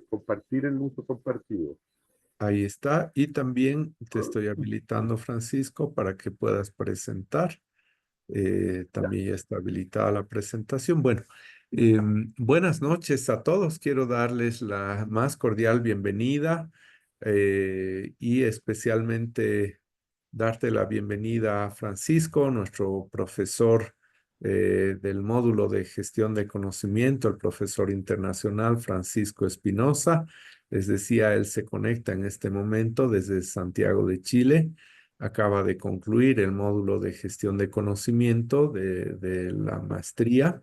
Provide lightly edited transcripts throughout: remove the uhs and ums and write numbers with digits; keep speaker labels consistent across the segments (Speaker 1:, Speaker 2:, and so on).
Speaker 1: compartir el uso compartido.
Speaker 2: Ahí está. Y también te estoy habilitando, Francisco, para que puedas presentar.
Speaker 1: Ya.
Speaker 2: También ya está habilitada la presentación. Bueno, buenas noches a todos. Quiero darles la más cordial bienvenida y especialmente darte la bienvenida a Francisco, nuestro profesor del módulo de gestión de conocimiento, el profesor internacional Francisco Espinosa. Les decía, él se conecta en este momento desde Santiago de Chile. Acaba de concluir el módulo de gestión de conocimiento de la maestría.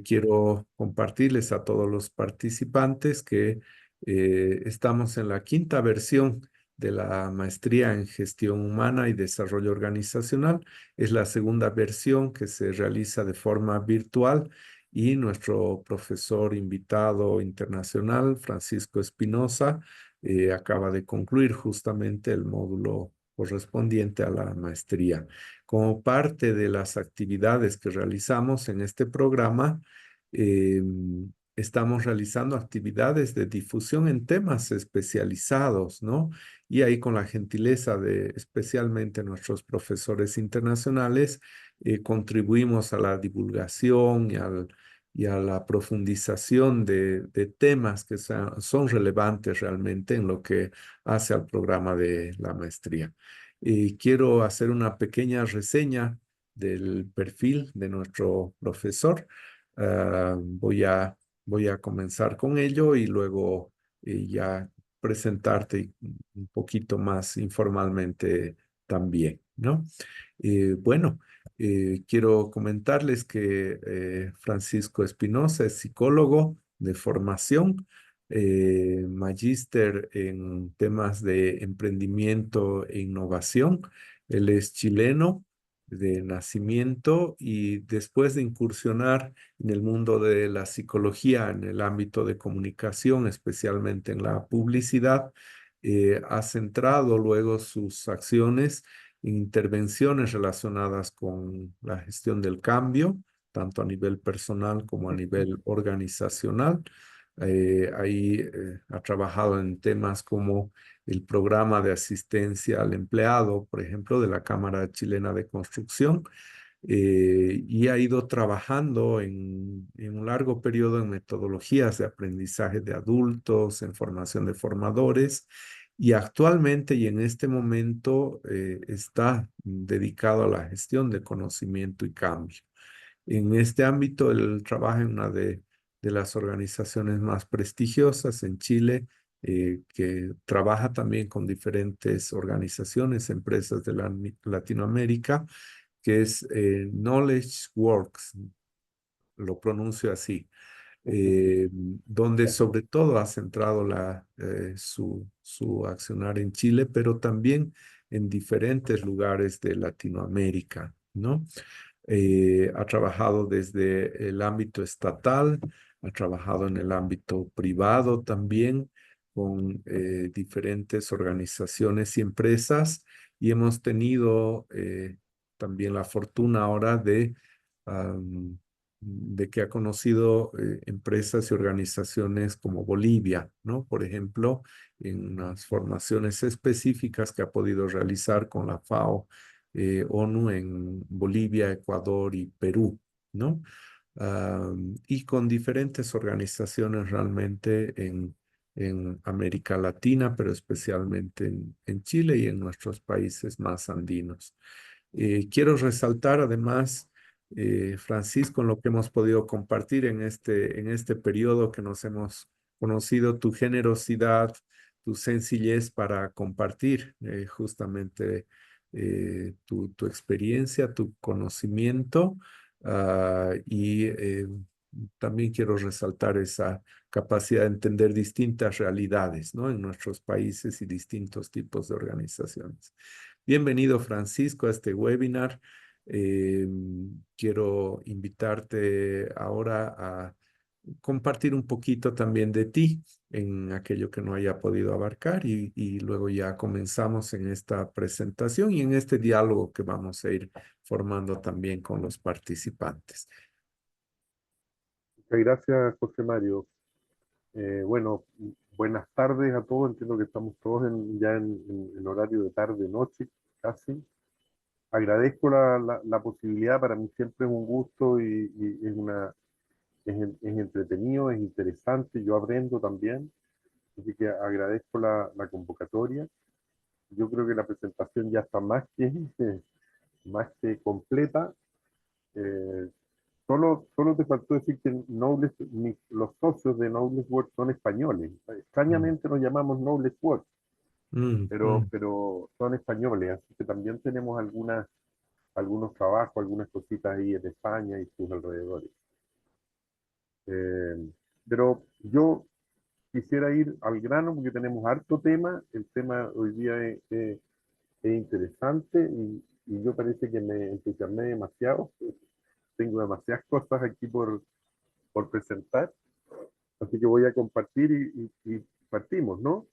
Speaker 2: Quiero compartirles a todos los participantes que estamos en la quinta versión de la maestría en gestión humana y desarrollo organizacional. Es la segunda versión que se realiza de forma virtual y nuestro profesor invitado internacional, Francisco Espinosa, acaba de concluir justamente el módulo correspondiente a la maestría. Como parte de las actividades que realizamos en este programa, eh, estamos realizando actividades de difusión en temas especializados, ¿no? Y ahí con la gentileza de especialmente nuestros profesores internacionales, contribuimos a la divulgación y a la profundización de temas que son relevantes realmente en lo que hace al programa de la maestría. Y quiero hacer una pequeña reseña del perfil de nuestro profesor. Voy a comenzar con ello y luego ya presentarte un poquito más informalmente también, ¿no? Bueno, quiero comentarles que Francisco Espinosa es psicólogo de formación, magíster en temas de emprendimiento e innovación. Él es chileno de nacimiento y después de incursionar en el mundo de la psicología, en el ámbito de comunicación, especialmente en la publicidad, ha centrado luego sus acciones en intervenciones relacionadas con la gestión del cambio, tanto a nivel personal como a nivel organizacional. Ahí ha trabajado en temas como el programa de asistencia al empleado, por ejemplo, de la Cámara Chilena de Construcción, y ha ido trabajando en un largo periodo en metodologías de aprendizaje de adultos, en formación de formadores, y actualmente y en este momento está dedicado a la gestión de conocimiento y cambio. En este ámbito, él trabaja en una de las organizaciones más prestigiosas en Chile, que trabaja también con diferentes organizaciones, empresas de Latinoamérica, que es Knowledge Works, lo pronuncio así, donde
Speaker 1: Ya.
Speaker 2: sobre todo ha centrado su accionar en Chile, pero también en diferentes lugares de Latinoamérica, ¿no? Ha trabajado desde el ámbito estatal, ha trabajado en el ámbito privado también, con diferentes organizaciones y empresas, y hemos tenido también la fortuna ahora am, de que ha conocido empresas y organizaciones como Bolivia, ¿no? Por ejemplo, en unas formaciones específicas que ha podido realizar con la FAO, ONU en Bolivia, Ecuador y Perú, ¿no? Y con diferentes organizaciones realmente en América Latina, pero especialmente en Chile y en nuestros países más andinos. Quiero resaltar además, Francisco, en lo que hemos podido compartir en este periodo que nos hemos conocido, tu generosidad, tu sencillez para compartir justamente tu experiencia, tu conocimiento, y también quiero resaltar esa capacidad de entender distintas realidades, ¿no? En nuestros países y distintos tipos de organizaciones. Bienvenido, Francisco, a este webinar. Eh, Quiero invitarte ahora a compartir un poquito también de ti en aquello que no haya podido abarcar y luego ya comenzamos en esta presentación y en este diálogo que vamos a ir formando también con los participantes.
Speaker 1: Muchas gracias, José Mario. Bueno, buenas tardes a todos. Entiendo que estamos todos ya en horario de tarde-noche, casi. Agradezco la posibilidad. Para mí siempre es un gusto y es entretenido, es interesante. Yo aprendo también. Así que agradezco la convocatoria. Yo creo que la presentación ya está más que completa. Eh, solo te faltó decir que los socios de Knowledge Works son españoles.
Speaker 2: Mm,
Speaker 1: Extrañamente nos llamamos Knowledge Works,
Speaker 2: mm, mm.
Speaker 1: pero son españoles, así que también tenemos algunos trabajos, algunas cositas ahí en España y sus alrededores. Eh, pero yo quisiera ir al grano porque tenemos harto tema. El tema hoy día es interesante y yo parece que me entusiasmé demasiado. Tengo demasiadas cosas aquí por presentar. Así que voy a compartir y partimos, ¿no?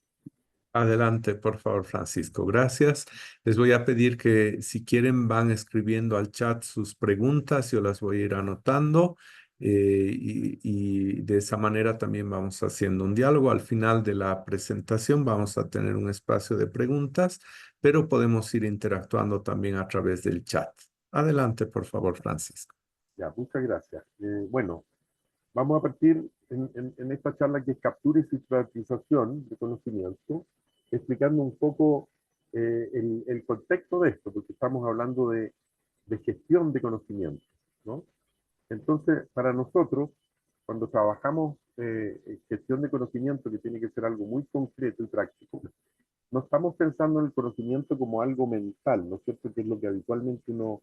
Speaker 2: Adelante, por favor, Francisco. Gracias. Les voy a pedir que si quieren van escribiendo al chat sus preguntas, yo las voy a ir anotando y de esa manera también vamos haciendo un diálogo. Al final de la presentación vamos a tener un espacio de preguntas, pero podemos ir interactuando también a través del chat. Adelante, por favor, Francisco.
Speaker 1: Ya, muchas gracias. Bueno, vamos a partir en esta charla que es captura y sistematización de conocimiento, explicando un poco el contexto de esto, porque estamos hablando de gestión de conocimiento, ¿no? Entonces, para nosotros, cuando trabajamos en gestión de conocimiento, que tiene que ser algo muy concreto y práctico, no estamos pensando en el conocimiento como algo mental, ¿no es cierto? Que es lo que habitualmente uno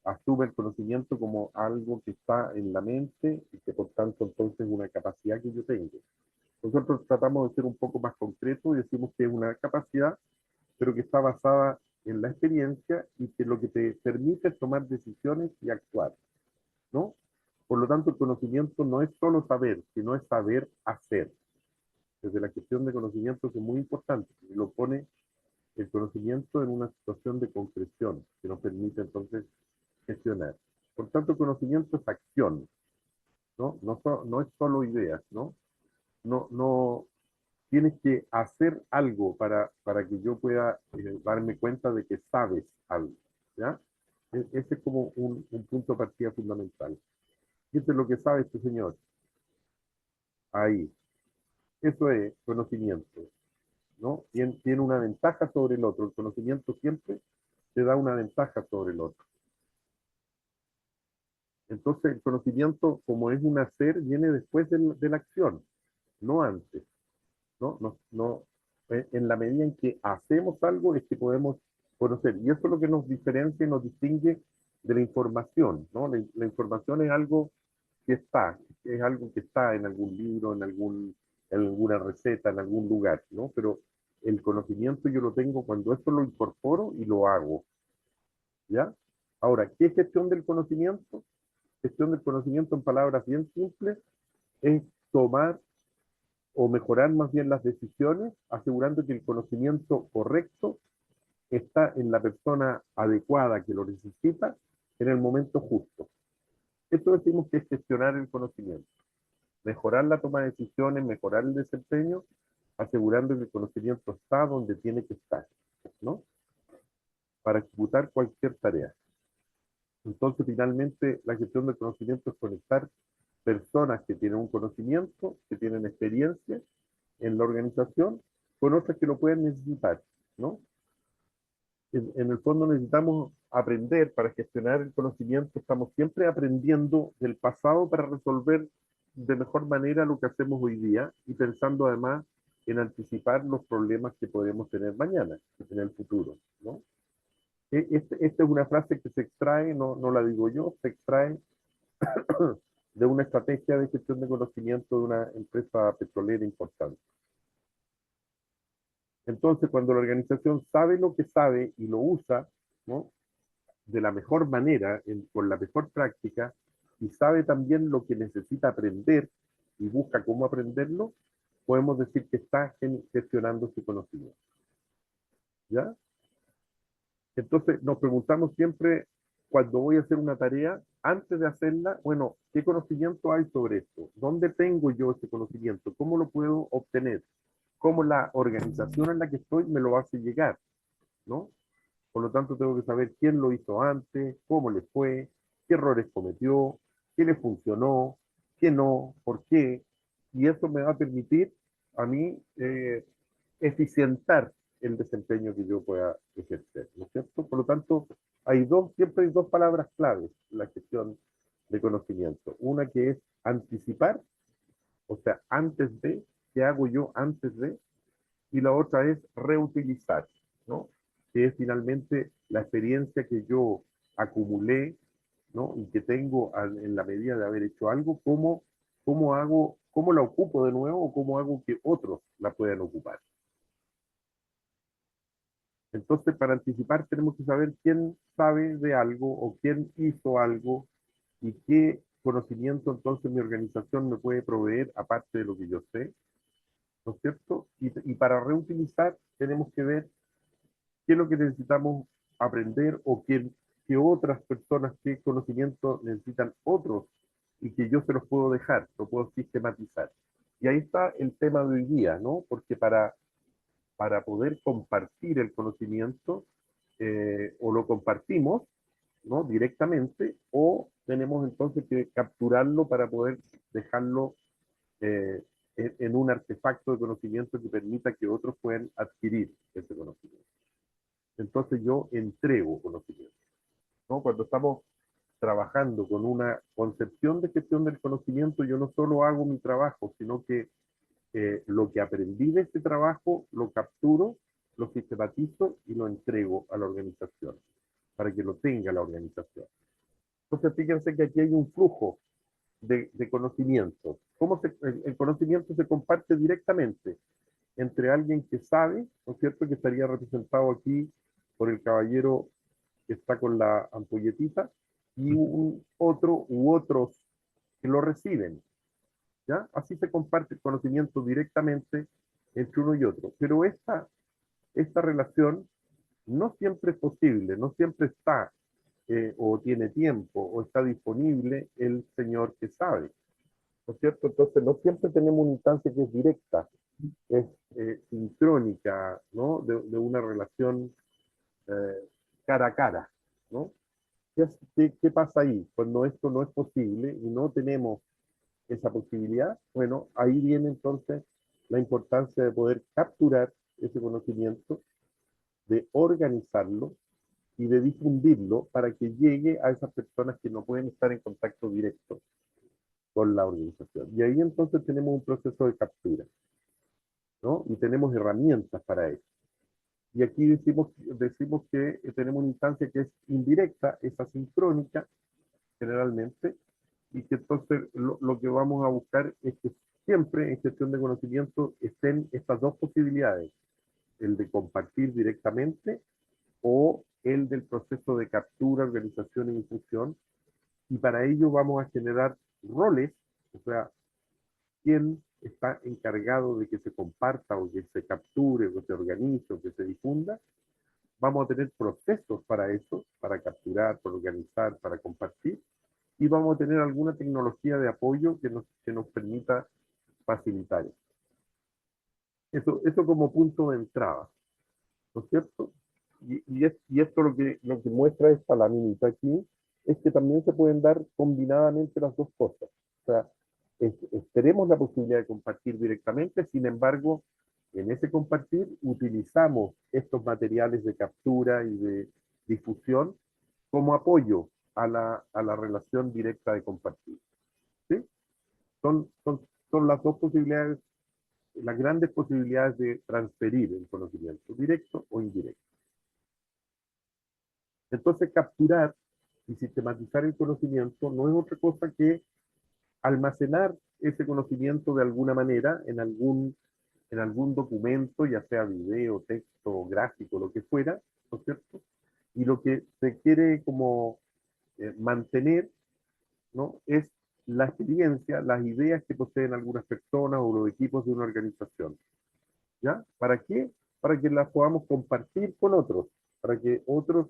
Speaker 1: asume el conocimiento como algo que está en la mente y que por tanto entonces es una capacidad que yo tengo. Nosotros tratamos de ser un poco más concretos y decimos que es una capacidad, pero que está basada en la experiencia y que lo que te permite es tomar decisiones y actuar, ¿no? Por lo tanto, el conocimiento no es solo saber, sino es saber hacer. Desde la gestión de conocimiento que es muy importante, que lo pone el conocimiento en una situación de concreción, que nos permite entonces gestionar. Por tanto, el conocimiento es acción, ¿no? No es solo ideas, ¿no? No tienes que hacer algo para que yo pueda darme cuenta de que sabes algo, ¿ya? Ese es como un punto de partida fundamental. ¿Qué es lo que sabe este señor? Ahí. Eso es conocimiento, ¿no? Tiene una ventaja sobre el otro. El conocimiento siempre te da una ventaja sobre el otro. Entonces, el conocimiento, como es un hacer, viene después de la acción, no antes, ¿no? En la medida en que hacemos algo es que podemos conocer. Y eso es lo que nos diferencia y nos distingue de la información, ¿no? La información es algo que está, es algo que está en algún libro, en alguna receta, en algún lugar, ¿no? Pero el conocimiento yo lo tengo cuando esto lo incorporo y lo hago, ¿ya? Ahora, ¿qué es gestión del conocimiento? Gestión del conocimiento en palabras bien simples es tomar o mejorar más bien las decisiones, asegurando que el conocimiento correcto está en la persona adecuada que lo necesita en el momento justo. Esto decimos que es gestionar el conocimiento, mejorar la toma de decisiones, mejorar el desempeño, asegurando que el conocimiento está donde tiene que estar, ¿no? Para ejecutar cualquier tarea. Entonces, finalmente, la gestión del conocimiento es conectar personas que tienen un conocimiento, que tienen experiencia en la organización, con otras que lo pueden necesitar, ¿no? En el fondo necesitamos aprender para gestionar el conocimiento, estamos siempre aprendiendo del pasado para resolver de mejor manera lo que hacemos hoy día y pensando además en anticipar los problemas que podemos tener mañana, en el futuro, ¿no? Esta es una frase que se extrae, no la digo yo, se extrae de una estrategia de gestión de conocimiento de una empresa petrolera importante. Entonces, cuando la organización sabe lo que sabe y lo usa, ¿no? De la mejor manera, con la mejor práctica, y sabe también lo que necesita aprender y busca cómo aprenderlo, podemos decir que está gestionando su conocimiento. ¿Ya? Entonces, nos preguntamos siempre, cuando voy a hacer una tarea, antes de hacerla, bueno, ¿qué conocimiento hay sobre esto? ¿Dónde tengo yo ese conocimiento? ¿Cómo lo puedo obtener? ¿Cómo la organización en la que estoy me lo hace llegar? ¿No? Por lo tanto, tengo que saber quién lo hizo antes, cómo le fue, qué errores cometió, qué le funcionó, qué no, por qué. Y eso me va a permitir a mí eficientar el desempeño que yo pueda ejercer, ¿no es cierto? Por lo tanto, siempre hay dos palabras claves en la gestión de conocimiento. Una que es anticipar, o sea, antes de, ¿qué hago yo antes de? Y la otra es reutilizar, ¿no? Que es finalmente la experiencia que yo acumulé, ¿no? Y que tengo en la medida de haber hecho algo, cómo la ocupo de nuevo o cómo hago que otros la puedan ocupar. Entonces, para anticipar tenemos que saber quién sabe de algo o quién hizo algo y qué conocimiento entonces mi organización me puede proveer aparte de lo que yo sé, ¿no es cierto? Y para reutilizar tenemos que ver qué es lo que necesitamos aprender o qué otras personas, qué conocimiento necesitan otros y que yo se los puedo dejar, lo puedo sistematizar. Y ahí está el tema de hoy día, ¿no? Porque para poder compartir el conocimiento, o lo compartimos, ¿no? Directamente, o tenemos entonces que capturarlo para poder dejarlo eh, en un artefacto de conocimiento que permita que otros puedan adquirir ese conocimiento. Entonces yo entrego conocimiento, ¿no? Cuando estamos trabajando con una concepción de gestión del conocimiento, yo no solo hago mi trabajo, sino que lo que aprendí de este trabajo lo capturo, lo sistematizo y lo entrego a la organización, para que lo tenga la organización. Entonces fíjense que aquí hay un flujo de conocimiento. El conocimiento se comparte directamente entre alguien que sabe, ¿no es cierto?, que estaría representado aquí por el caballero que está con la ampolletita, y un otro u otros que lo reciben, ¿ya? Así se comparte el conocimiento directamente entre uno y otro. Pero esta relación no siempre es posible, no siempre está, o tiene tiempo, o está disponible el señor que sabe, ¿no es cierto? Entonces no siempre tenemos una instancia que es directa, es sincrónica, ¿no? De una relación cara a cara, ¿no? ¿Qué pasa ahí? Cuando esto no es posible y no tenemos esa posibilidad, bueno, ahí viene entonces la importancia de poder capturar ese conocimiento, de organizarlo y de difundirlo para que llegue a esas personas que no pueden estar en contacto directo con la organización. Y ahí entonces tenemos un proceso de captura, ¿no? Y tenemos herramientas para eso. Y aquí decimos que tenemos una instancia que es indirecta, es asincrónica, generalmente, y que entonces lo que vamos a buscar es que siempre en gestión de conocimiento estén estas dos posibilidades, el de compartir directamente o el del proceso de captura, organización y difusión, y para ello vamos a generar roles, o sea, quién está encargado de que se comparta o que se capture, o que se organice o que se difunda. Vamos a tener procesos para eso, para capturar, para organizar, para compartir, y vamos a tener alguna tecnología de apoyo que nos permita facilitar eso como punto de entrada, ¿no es cierto? Y esto lo que muestra esta laminita aquí es que también se pueden dar combinadamente las dos cosas. O sea, tenemos la posibilidad de compartir directamente, sin embargo, en ese compartir utilizamos estos materiales de captura y de difusión como apoyo a la relación directa de compartir. ¿Sí? Son las dos posibilidades, las grandes posibilidades de transferir el conocimiento, directo o indirecto. Entonces, capturar y sistematizar el conocimiento no es otra cosa que almacenar ese conocimiento de alguna manera en algún documento, ya sea video, texto, gráfico, lo que fuera, ¿no es cierto? Y lo que se quiere como mantener, ¿no? Es la experiencia, las ideas que poseen algunas personas o los equipos de una organización. ¿Ya? ¿Para qué? Para que las podamos compartir con otros, para que otros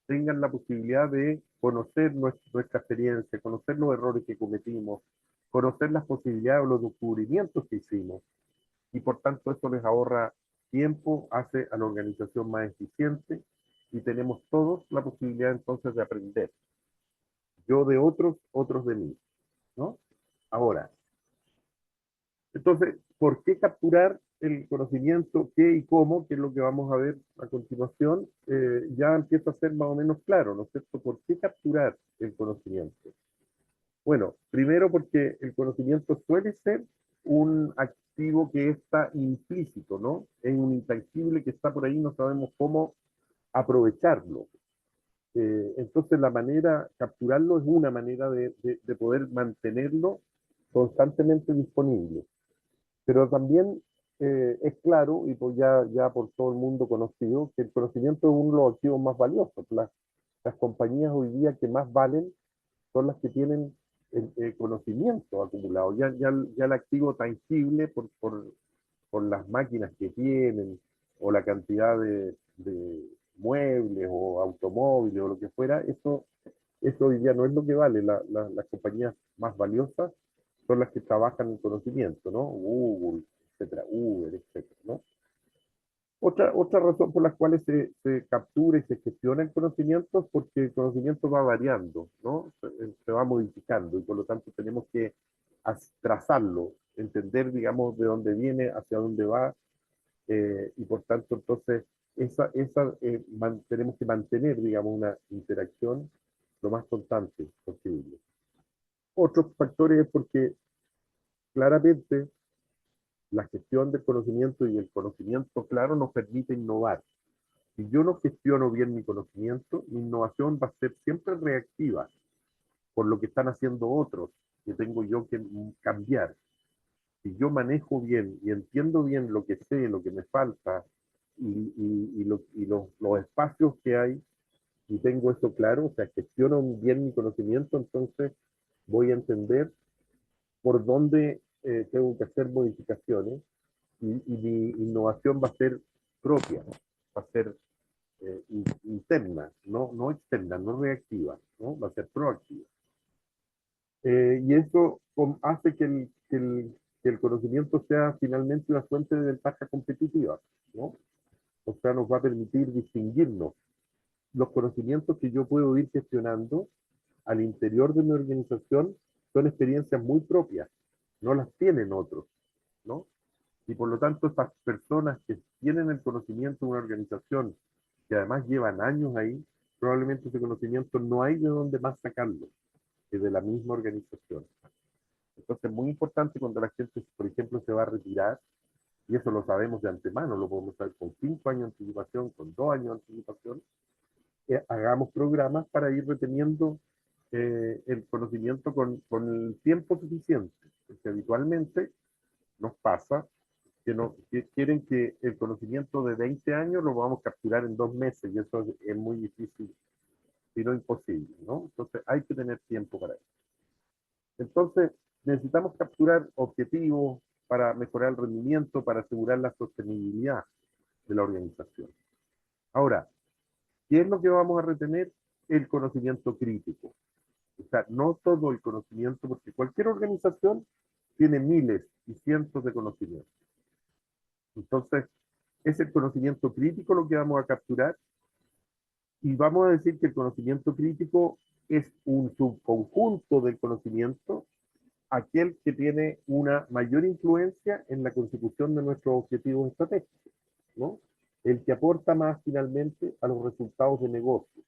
Speaker 1: tengan la posibilidad de conocer nuestra experiencia, conocer los errores que cometimos, conocer las posibilidades o los descubrimientos que hicimos. Y por tanto eso les ahorra tiempo, hace a la organización más eficiente y tenemos todos la posibilidad entonces de aprender. Yo de otros, otros de mí, ¿no? Ahora, entonces, ¿por qué capturar el conocimiento? ¿Qué y cómo? Que es lo que vamos a ver a continuación. Ya empieza a ser más o menos claro, ¿no es cierto? ¿Por qué capturar el conocimiento? Bueno, primero porque el conocimiento suele ser un activo que está implícito, ¿no? Es un intangible que está por ahí, no sabemos cómo aprovecharlo. Entonces la manera, capturarlo es una manera de poder mantenerlo constantemente disponible. Pero también es claro, y pues ya por todo el mundo conocido, que el conocimiento es uno de los activos más valiosos. Las compañías hoy día que más valen son las que tienen el conocimiento acumulado. Ya el activo tangible por las máquinas que tienen o la cantidad de muebles o automóviles o lo que fuera, eso hoy día no es lo que vale. Las compañías más valiosas son las que trabajan en conocimiento, ¿no? Google, etcétera, Uber, etcétera, ¿no? Otra razón por la cual se captura y se gestiona el conocimiento es porque el conocimiento va variando, ¿no? Se va modificando y por lo tanto tenemos que trazarlo, entender, digamos, de dónde viene, hacia dónde va y por tanto entonces tenemos que mantener, digamos, una interacción lo más constante posible. Otros factores es porque claramente la gestión del conocimiento y el conocimiento claro nos permite innovar. Si yo no gestiono bien mi conocimiento, mi innovación va a ser siempre reactiva por lo que están haciendo otros, que tengo yo que cambiar. Si yo manejo bien y entiendo bien lo que sé, lo que me falta y los espacios que hay, y tengo eso claro, o sea, gestiono bien mi conocimiento, entonces voy a entender por dónde tengo que hacer modificaciones y mi innovación va a ser propia, va a ser interna, no externa, no reactiva, ¿no? Va a ser proactiva. Y eso hace que el conocimiento sea finalmente una fuente de ventaja competitiva, ¿no? O sea, nos va a permitir distinguirnos. Los conocimientos que yo puedo ir gestionando al interior de mi organización son experiencias muy propias, no las tienen otros, ¿no? Y por lo tanto, estas personas que tienen el conocimiento de una organización, que además llevan años ahí, probablemente ese conocimiento no hay de dónde más sacarlo que de la misma organización. Entonces, es muy importante cuando la gente, por ejemplo, se va a retirar, y eso lo sabemos de antemano, lo podemos saber con 5 años de anticipación, con 2 años de anticipación, hagamos programas para ir reteniendo el conocimiento con el tiempo suficiente, porque habitualmente nos pasa que quieren que el conocimiento de 20 años lo vamos a capturar en 2 meses, y eso es muy difícil, si no imposible, ¿no? Entonces hay que tener tiempo para eso. Entonces, necesitamos capturar objetivos para mejorar el rendimiento, para asegurar la sostenibilidad de la organización. Ahora, ¿qué es lo que vamos a retener? El conocimiento crítico. O sea, no todo el conocimiento, porque cualquier organización tiene miles y cientos de conocimientos. Entonces, es el conocimiento crítico lo que vamos a capturar y vamos a decir que el conocimiento crítico es un subconjunto del conocimiento, aquel que tiene una mayor influencia en la consecución de nuestros objetivos estratégicos, ¿no? El que aporta más finalmente a los resultados de negocio.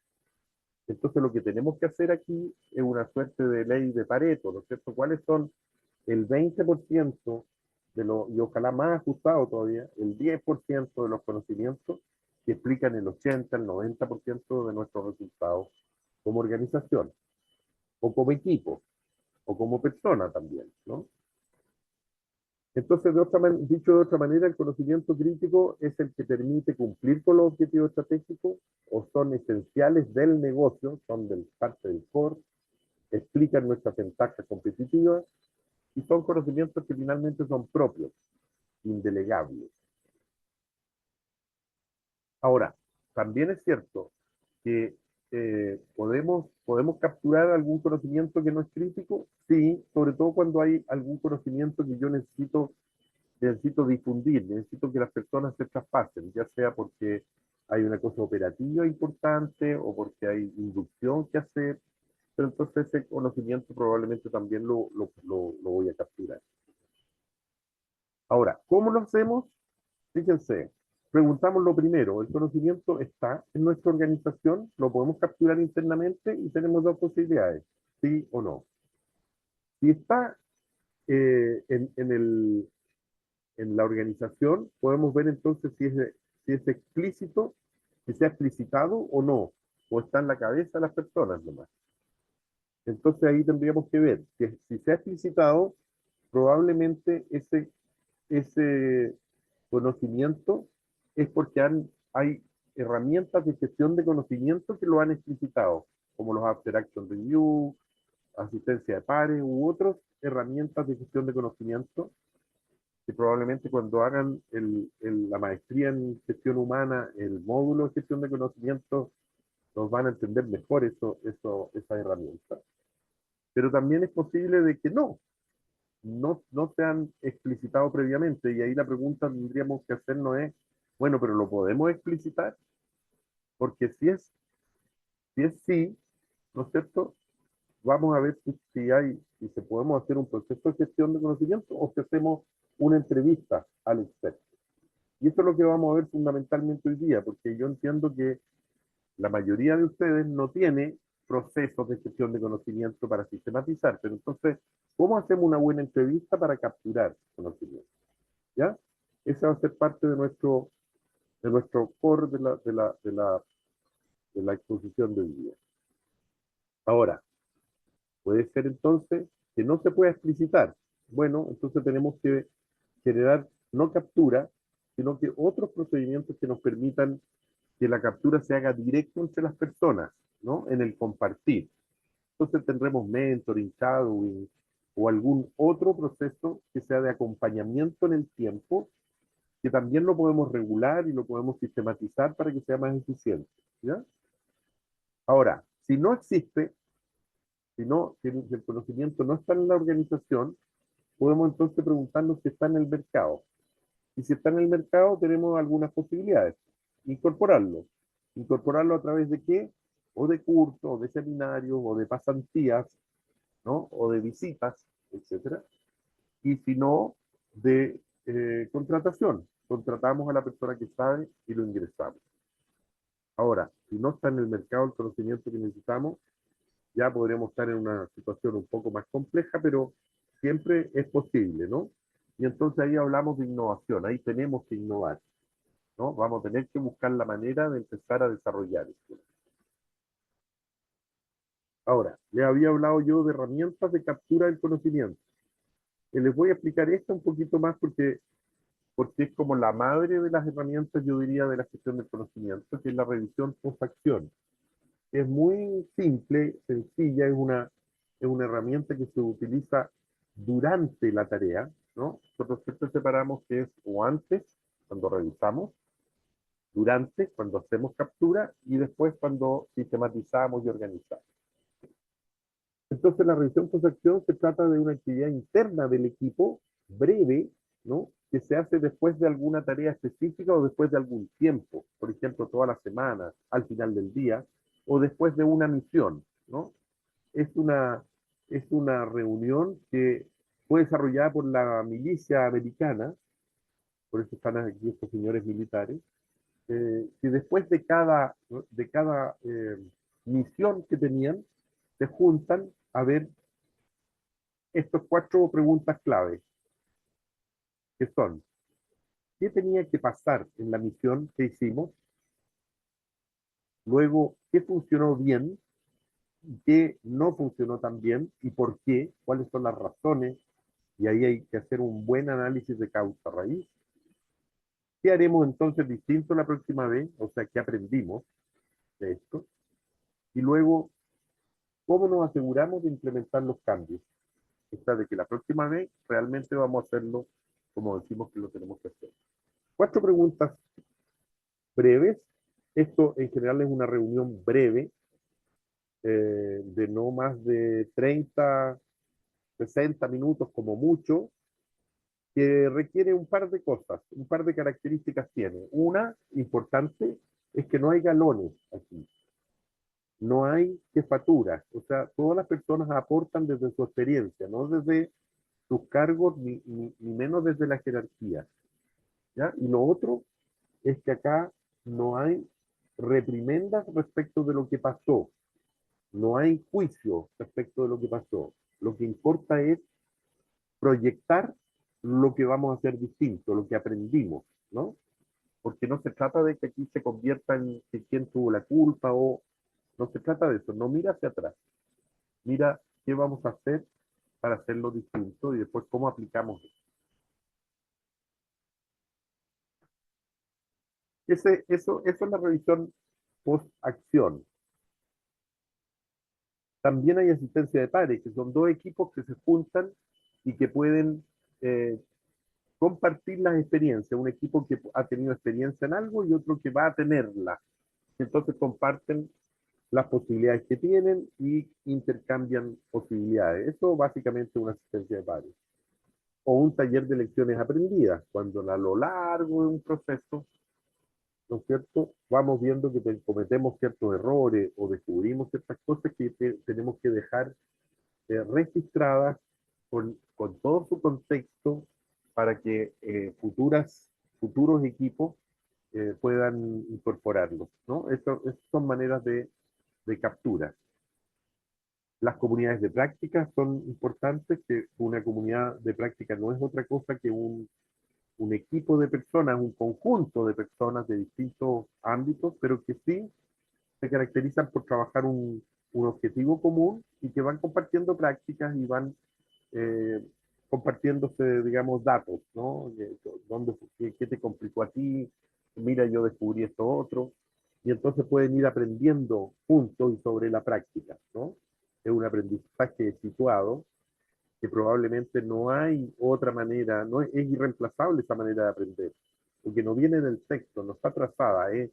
Speaker 1: Entonces lo que tenemos que hacer aquí es una suerte de ley de Pareto, ¿no es cierto? ¿Cuáles son el 20% y ojalá más ajustado todavía, el 10% de los conocimientos que explican el 80, el 90% de nuestros resultados como organización, o como equipo, o como persona también, ¿no? Entonces, dicho de otra manera, el conocimiento crítico es el que permite cumplir con los objetivos estratégicos o son esenciales del negocio, son parte del core, explican nuestras ventajas competitivas y son conocimientos que finalmente son propios, indelegables. Ahora, también es cierto que ¿podemos capturar algún conocimiento que no es crítico? Sí, sobre todo cuando hay algún conocimiento que yo necesito difundir, necesito que las personas se traspasen, ya sea porque hay una cosa operativa importante o porque hay inducción que hacer, pero entonces ese conocimiento probablemente también lo voy a capturar. Ahora, ¿cómo lo hacemos? Fíjense, preguntamos lo primero, ¿el conocimiento está en nuestra organización? ¿Lo podemos capturar internamente? Y tenemos dos posibilidades, sí o no. Si está en la organización, podemos ver entonces si es explícito, si se ha explicitado o no, o está en la cabeza de las personas nomás. Entonces ahí tendríamos que ver si se ha explicitado, probablemente ese conocimiento es porque hay herramientas de gestión de conocimiento que lo han explicitado, como los After Action Review, asistencia de pares u otras herramientas de gestión de conocimiento que probablemente cuando hagan la maestría en gestión humana, el módulo de gestión de conocimiento, nos van a entender mejor esa herramienta. Pero también es posible de que no se han explicitado previamente, y ahí la pregunta que tendríamos que hacernos es, bueno, pero ¿lo podemos explicitar? Porque si es sí, ¿no es cierto? Vamos a ver si se podemos hacer un proceso de gestión de conocimiento o si hacemos una entrevista al experto. Y eso es lo que vamos a ver fundamentalmente hoy día, porque yo entiendo que la mayoría de ustedes no tiene procesos de gestión de conocimiento para sistematizar, pero entonces, ¿cómo hacemos una buena entrevista para capturar conocimiento? ¿Ya? Esa va a ser parte de nuestro core de la exposición de hoy día. Ahora, puede ser entonces que no se pueda explicitar. Bueno, entonces tenemos que generar no captura, sino que otros procedimientos que nos permitan que la captura se haga directo entre las personas, ¿no? En el compartir. Entonces tendremos mentoring, shadowing o algún otro proceso que sea de acompañamiento en el tiempo, que también lo podemos regular y lo podemos sistematizar para que sea más eficiente, ¿ya? Ahora, si no existe, si el conocimiento no está en la organización, podemos entonces preguntarnos si está en el mercado. Y si está en el mercado, tenemos algunas posibilidades. Incorporarlo. ¿Incorporarlo a través de qué? O de cursos, o de seminarios, o de pasantías, ¿no? O de visitas, etcétera. Y si no, de contratación. Contratamos a la persona que sabe y lo ingresamos. Ahora, si no está en el mercado el conocimiento que necesitamos, ya podríamos estar en una situación un poco más compleja, pero siempre es posible, ¿no? Y entonces ahí hablamos de innovación, ahí tenemos que innovar, ¿no? Vamos a tener que buscar la manera de empezar a desarrollar esto. Ahora, les había hablado yo de herramientas de captura del conocimiento. Les voy a explicar esto un poquito más porque es como la madre de las herramientas, yo diría, de la gestión del conocimiento, que es la revisión post-acción. Es muy simple, sencilla, es una herramienta que se utiliza durante la tarea, ¿no? Nosotros siempre separamos que es o antes, cuando revisamos, durante, cuando hacemos captura, y después cuando sistematizamos y organizamos. Entonces, la revisión post-acción se trata de una actividad interna del equipo, breve, ¿no? Que se hace después de alguna tarea específica o después de algún tiempo, por ejemplo, toda la semana, al final del día, o después de una misión, ¿no? Es una, es una reunión que fue desarrollada por la milicia americana, por eso están aquí estos señores militares, que después de cada misión que tenían, se juntan a ver estas 4 preguntas clave, que son, ¿qué tenía que pasar en la misión que hicimos? Luego, ¿qué funcionó bien? ¿Qué no funcionó tan bien? ¿Y por qué? ¿Cuáles son las razones? Y ahí hay que hacer un buen análisis de causa-raíz. ¿Qué haremos entonces distinto la próxima vez? O sea, ¿qué aprendimos de esto? Y luego, ¿cómo nos aseguramos de implementar los cambios? O sea, de que la próxima vez realmente vamos a hacerlo como decimos que lo tenemos que hacer. 4 preguntas breves. Esto en general es una reunión breve, de no más de 30, 60 minutos como mucho, que requiere un par de cosas, un par de características tiene. Una importante es que no hay galones aquí, no hay jefaturas, o sea, todas las personas aportan desde su experiencia, no desde sus cargos ni menos desde la jerarquía, ¿ya? Y lo otro es que acá no hay reprimendas respecto de lo que pasó, no hay juicio respecto de lo que pasó. Lo que importa es proyectar lo que vamos a hacer distinto, lo que aprendimos, ¿no? Porque no se trata de que aquí se convierta en que quién tuvo la culpa o no se trata de eso, no mira hacia atrás, mira qué vamos a hacer para hacerlo distinto y después cómo aplicamos eso. Eso es la revisión post-acción. También hay asistencia de pares, que son dos equipos que se juntan y que pueden eh, compartir las experiencias. Un equipo que ha tenido experiencia en algo y otro que va a tenerla. Entonces comparten las posibilidades que tienen y intercambian posibilidades. Eso básicamente es una asistencia de pares. O un taller de lecciones aprendidas, cuando a lo largo de un proceso, ¿no es cierto? Vamos viendo que cometemos ciertos errores o descubrimos ciertas cosas que tenemos que dejar registradas con todo su contexto para que futuros equipos puedan incorporarlo, ¿no? Estas son maneras de captura. Las comunidades de práctica son importantes, que una comunidad de práctica no es otra cosa que un equipo de personas, un conjunto de personas de distintos ámbitos, pero que sí se caracterizan por trabajar un objetivo común y que van compartiendo prácticas y van eh, compartiéndose, digamos, datos, ¿no? ¿Qué te complicó a ti? Mira, yo descubrí esto otro. Y entonces pueden ir aprendiendo juntos y sobre la práctica, ¿no? Es un aprendizaje situado que probablemente no hay otra manera, no es irreemplazable esa manera de aprender, porque no viene del texto, no está trazada, es,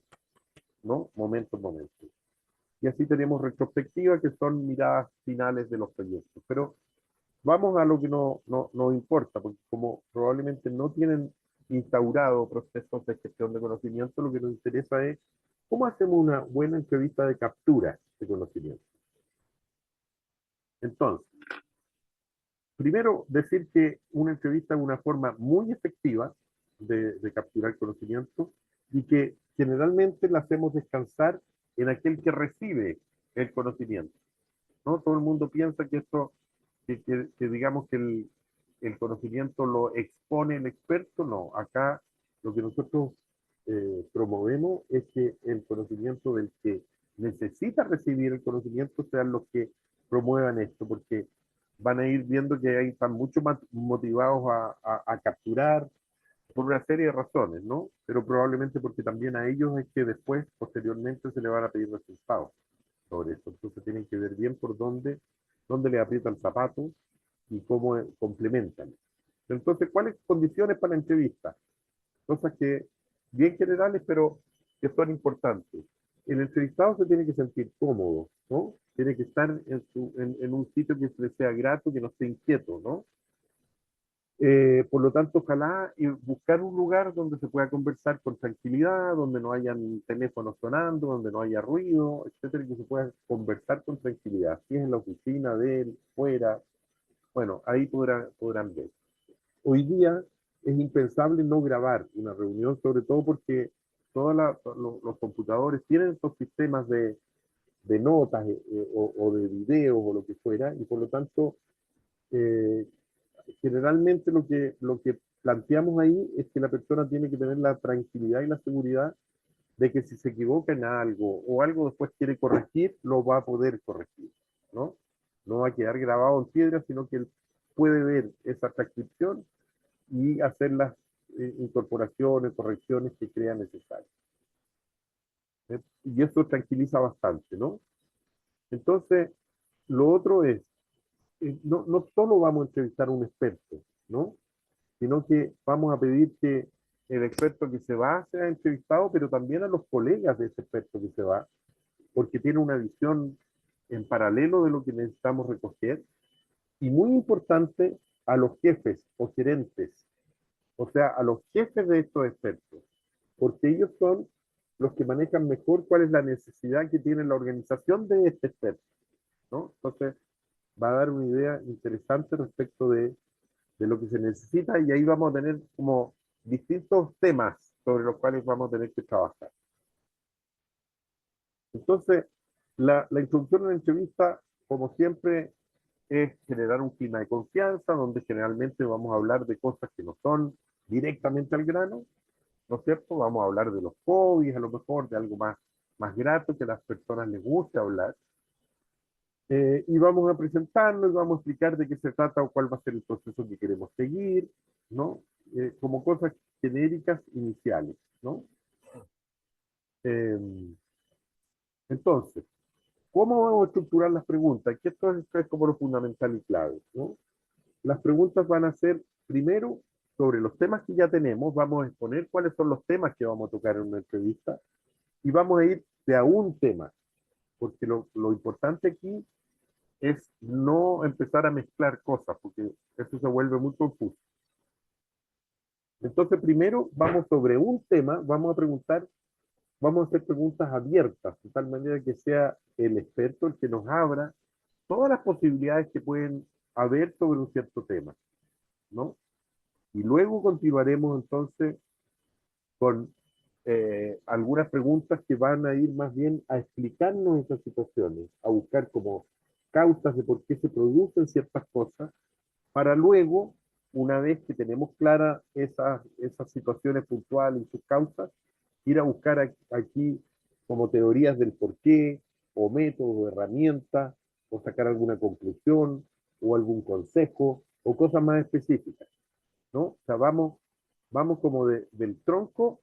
Speaker 1: ¿no? Momento a momento. Y así tenemos retrospectivas que son miradas finales de los proyectos. Pero vamos a lo que no importa, porque como probablemente no tienen instaurado procesos de gestión de conocimiento, lo que nos interesa es cómo hacemos una buena entrevista de captura de conocimiento. Entonces, primero, decir que una entrevista es una forma muy efectiva de capturar conocimiento y que generalmente la hacemos descansar en aquel que recibe el conocimiento, ¿no? Todo el mundo piensa que esto, que digamos que el conocimiento lo expone el experto, no. Acá lo que nosotros promovemos es que el conocimiento del que necesita recibir el conocimiento sean los que promuevan esto, porque van a ir viendo que ahí están mucho más motivados a capturar por una serie de razones, ¿no? Pero probablemente porque también a ellos es que después, posteriormente, se le van a pedir resultados sobre eso. Entonces tienen que ver bien por dónde le aprieta el zapato y cómo complementan. Entonces, ¿cuáles condiciones para la entrevista? Cosas que bien generales, pero que son importantes. El entrevistado se tiene que sentir cómodo, ¿no? Tiene que estar en un sitio que le sea grato, que no esté inquieto, ¿no? Por lo tanto, ojalá buscar un lugar donde se pueda conversar con tranquilidad, donde no hayan teléfonos sonando, donde no haya ruido, etcétera, y que se pueda conversar con tranquilidad. Si es en la oficina de él, fuera, bueno, ahí podrán ver. Hoy día es impensable no grabar una reunión, sobre todo porque todos los computadores tienen estos sistemas de notas o de videos o lo que fuera, y por lo tanto, eh, generalmente lo que planteamos ahí es que la persona tiene que tener la tranquilidad y la seguridad de que si se equivoca en algo o algo después quiere corregir, lo va a poder corregir, ¿no? No va a quedar grabado en piedra, sino que él puede ver esa transcripción y hacer las incorporaciones, correcciones que crea necesarias. Y eso tranquiliza bastante, ¿no? Entonces, lo otro es, no solo vamos a entrevistar a un experto, ¿no? Sino que vamos a pedir que el experto que se va sea entrevistado, pero también a los colegas de ese experto que se va, porque tiene una visión en paralelo de lo que necesitamos recoger, y muy importante, a los jefes o gerentes, o sea, a los jefes de estos expertos, porque ellos son los que manejan mejor cuál es la necesidad que tiene la organización de este experto, ¿no? Entonces, va a dar una idea interesante respecto de lo que se necesita, y ahí vamos a tener como distintos temas sobre los cuales vamos a tener que trabajar. Entonces, la introducción a la entrevista, como siempre, es generar un clima de confianza, donde generalmente vamos a hablar de cosas que no son directamente al grano, ¿no es cierto? Vamos a hablar de los hobbies, a lo mejor, de algo más grato que a las personas les guste hablar. Y vamos a presentarlo y vamos a explicar de qué se trata o cuál va a ser el proceso que queremos seguir, ¿no? Como cosas genéricas iniciales, ¿no? Eh, entonces, ¿cómo vamos a estructurar las preguntas? Que esto es como lo fundamental y clave, ¿no? Las preguntas van a ser, primero, sobre los temas que ya tenemos, vamos a exponer cuáles son los temas que vamos a tocar en una entrevista, y vamos a ir de a un tema, porque lo importante aquí es no empezar a mezclar cosas, porque eso se vuelve muy confuso. Entonces, primero vamos sobre un tema, vamos a preguntar, vamos a hacer preguntas abiertas, de tal manera que sea el experto el que nos abra todas las posibilidades que pueden haber sobre un cierto tema, ¿no? Y luego continuaremos entonces con algunas preguntas que van a ir más bien a explicarnos esas situaciones, a buscar como causas de por qué se producen ciertas cosas, para luego, una vez que tenemos claras esas situaciones puntuales y sus causas, ir a buscar aquí como teorías del por qué, o métodos, o herramientas, o sacar alguna conclusión, o algún consejo, o cosas más específicas, ¿no? O sea, vamos como del tronco,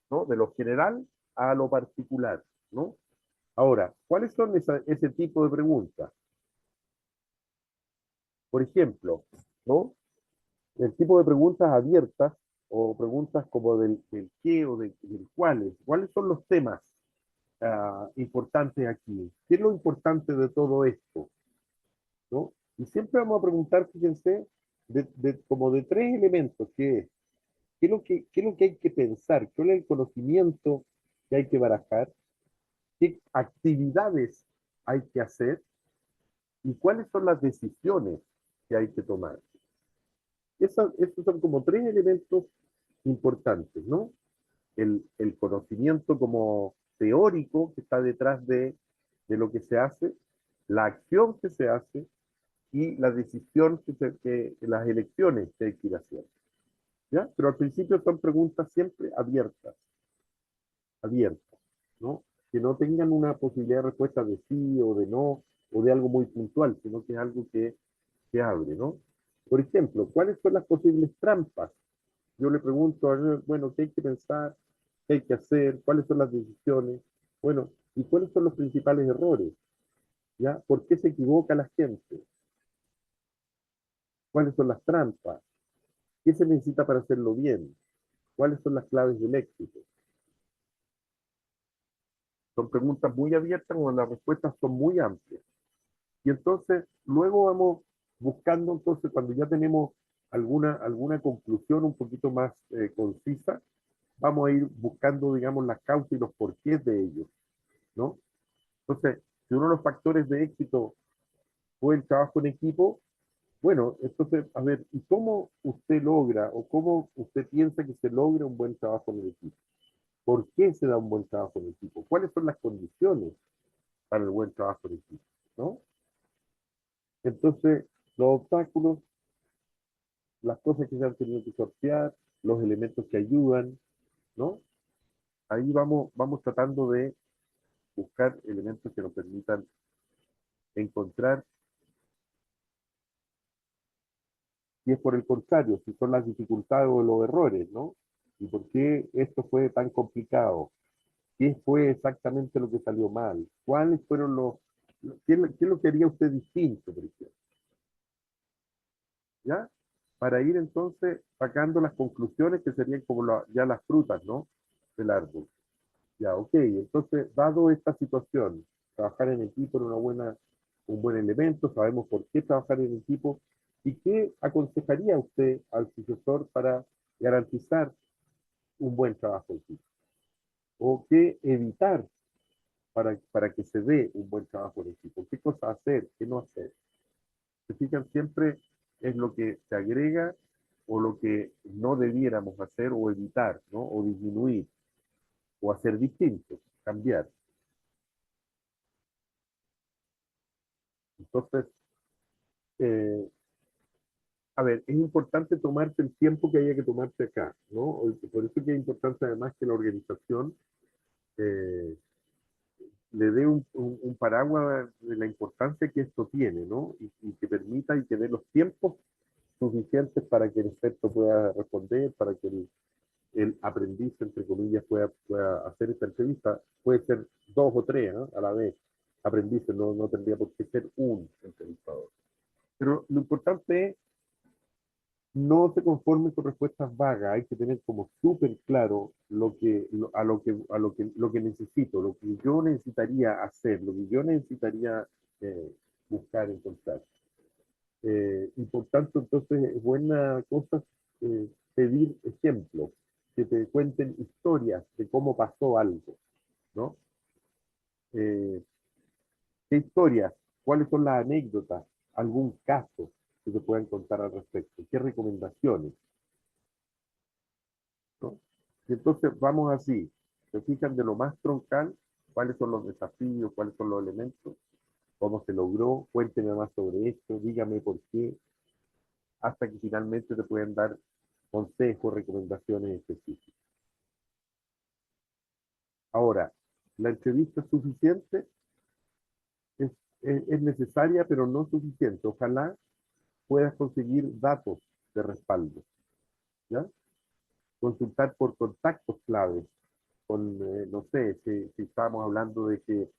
Speaker 1: ¿no? De lo general a lo particular, ¿no? Ahora, ¿cuáles son ese tipo de preguntas? Por ejemplo, ¿no? El tipo de preguntas abiertas o preguntas como del qué o del cuáles son los temas importantes aquí. ¿Qué es lo importante de todo esto? ¿No? Y siempre vamos a preguntar, fíjense, como de tres elementos, que es, qué es lo que hay que pensar? ¿Cuál es el conocimiento que hay que barajar? ¿Qué actividades hay que hacer? ¿Y cuáles son las decisiones que hay que tomar? Esos son como tres elementos importantes, ¿no? El conocimiento como teórico que está detrás de lo que se hace, la acción que se hace y la decisión, las elecciones que hay que ir haciendo, ¿ya? Pero al principio son preguntas siempre abiertas, ¿no? Que no tengan una posibilidad de respuesta de sí o de no, o de algo muy puntual, sino que es algo que abre, ¿no? Por ejemplo, ¿cuáles son las posibles trampas? Yo le pregunto, bueno, ¿qué hay que pensar? ¿Qué hay que hacer? ¿Cuáles son las decisiones? Bueno, ¿y cuáles son los principales errores? ¿Ya? ¿Por qué se equivoca la gente? ¿Cuáles son las trampas? ¿Qué se necesita para hacerlo bien? ¿Cuáles son las claves del éxito? Son preguntas muy abiertas donde las respuestas son muy amplias. Y entonces, luego vamos buscando, entonces, cuando ya tenemos alguna conclusión un poquito más concisa, vamos a ir buscando, digamos, las causas y los porqués de ellos, ¿no? Entonces, si uno de los factores de éxito fue el trabajo en equipo, bueno, entonces, a ver, ¿y cómo usted logra o cómo usted piensa que se logra un buen trabajo en el equipo? ¿Por qué se da un buen trabajo en equipo? ¿Cuáles son las condiciones para el buen trabajo en equipo? ¿No? Entonces, los obstáculos, las cosas que se han tenido que sortear, los elementos que ayudan, ¿no? Ahí vamos tratando de buscar elementos que nos permitan encontrar si es por el contrario, si son las dificultades o los errores, ¿no? ¿Y por qué esto fue tan complicado? ¿Qué fue exactamente lo que salió mal? ¿Cuáles fueron qué es lo que haría usted distinto, por ejemplo? ¿Ya? Para ir entonces sacando las conclusiones que serían como ya las frutas, ¿no? Del árbol. Ya, ok. Entonces, dado esta situación, trabajar en equipo es un buen elemento, sabemos por qué trabajar en equipo. ¿Y qué aconsejaría usted al sucesor para garantizar un buen trabajo en equipo? ¿O qué evitar para que se dé un buen trabajo en equipo? ¿Qué cosas hacer? ¿Qué no hacer? Se fijan, siempre es lo que se agrega o lo que no debiéramos hacer o evitar, ¿no? O disminuir, o hacer distinto, cambiar. Entonces, eh, a ver, es importante tomarse el tiempo que haya que tomarse acá, ¿no? Por eso que es importante además que la organización eh, le dé un paraguas de la importancia que esto tiene, ¿no? Y que permita y que dé los tiempos suficientes para que el experto pueda responder, para que el aprendiz, entre comillas, pueda hacer esta entrevista. Puede ser dos o tres, ¿no? A la vez. Aprendices, no tendría por qué ser un entrevistador. Pero lo importante es no se conformen con respuestas vagas, hay que tener como súper claro lo que necesito, lo que yo necesitaría hacer, lo que yo necesitaría buscar, encontrar. Y por tanto, entonces, es buena cosa pedir ejemplos, que te cuenten historias de cómo pasó algo, ¿no? Eh, ¿Qué historias? ¿Cuáles son las anécdotas? ¿Algún caso que se puedan contar al respecto? ¿Qué recomendaciones? ¿No? Y entonces vamos así, se fijan de lo más troncal, cuáles son los desafíos, cuáles son los elementos, cómo se logró, cuénteme más sobre esto, dígame por qué, hasta que finalmente te pueden dar consejos, recomendaciones específicas. Ahora, la entrevista es suficiente, es, es necesaria, pero no suficiente. Ojalá puedas conseguir datos de respaldo, ¿ya? Consultar por contactos claves, con, no sé, si estamos hablando de que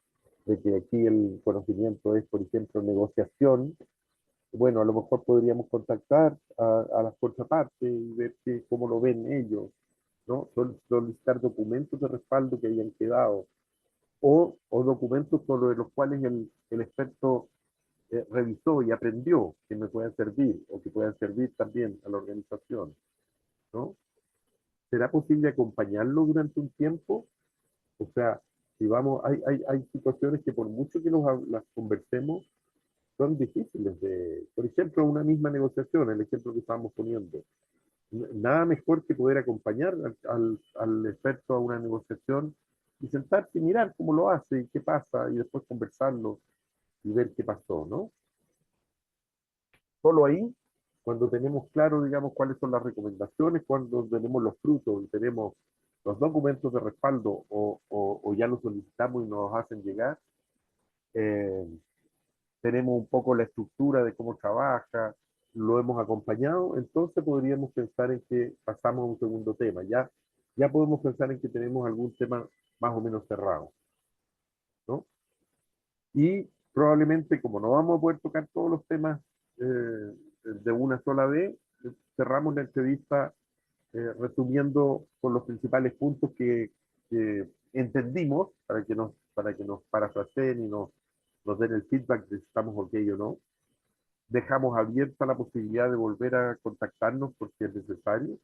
Speaker 1: aquí el conocimiento es, por ejemplo, negociación, bueno, a lo mejor podríamos contactar a las contrapartes y ver cómo lo ven ellos, ¿no? Solicitar documentos de respaldo que hayan quedado, o documentos sobre los cuales el experto revisó y aprendió que me puedan servir o que puedan servir también a la organización, ¿no? ¿Será posible acompañarlo durante un tiempo? O sea, si vamos, hay situaciones que por mucho que las conversemos, son difíciles de, por ejemplo, una misma negociación, el ejemplo que estábamos poniendo. Nada mejor que poder acompañar al experto a una negociación y sentarse y mirar cómo lo hace y qué pasa y después conversarlo y ver qué pasó, ¿no? Solo ahí, cuando tenemos claro, digamos, cuáles son las recomendaciones, cuando tenemos los frutos y tenemos los documentos de respaldo o ya los solicitamos y nos hacen llegar, eh, tenemos un poco la estructura de cómo trabaja, lo hemos acompañado, entonces podríamos pensar en que pasamos a un segundo tema. Ya podemos pensar en que tenemos algún tema más o menos cerrado, ¿no? Y probablemente, como no vamos a poder tocar todos los temas de una sola vez, cerramos la entrevista resumiendo con los principales puntos que entendimos para que nos parafraseen y nos den el feedback de si estamos ok o no. Dejamos abierta la posibilidad de volver a contactarnos porque es necesario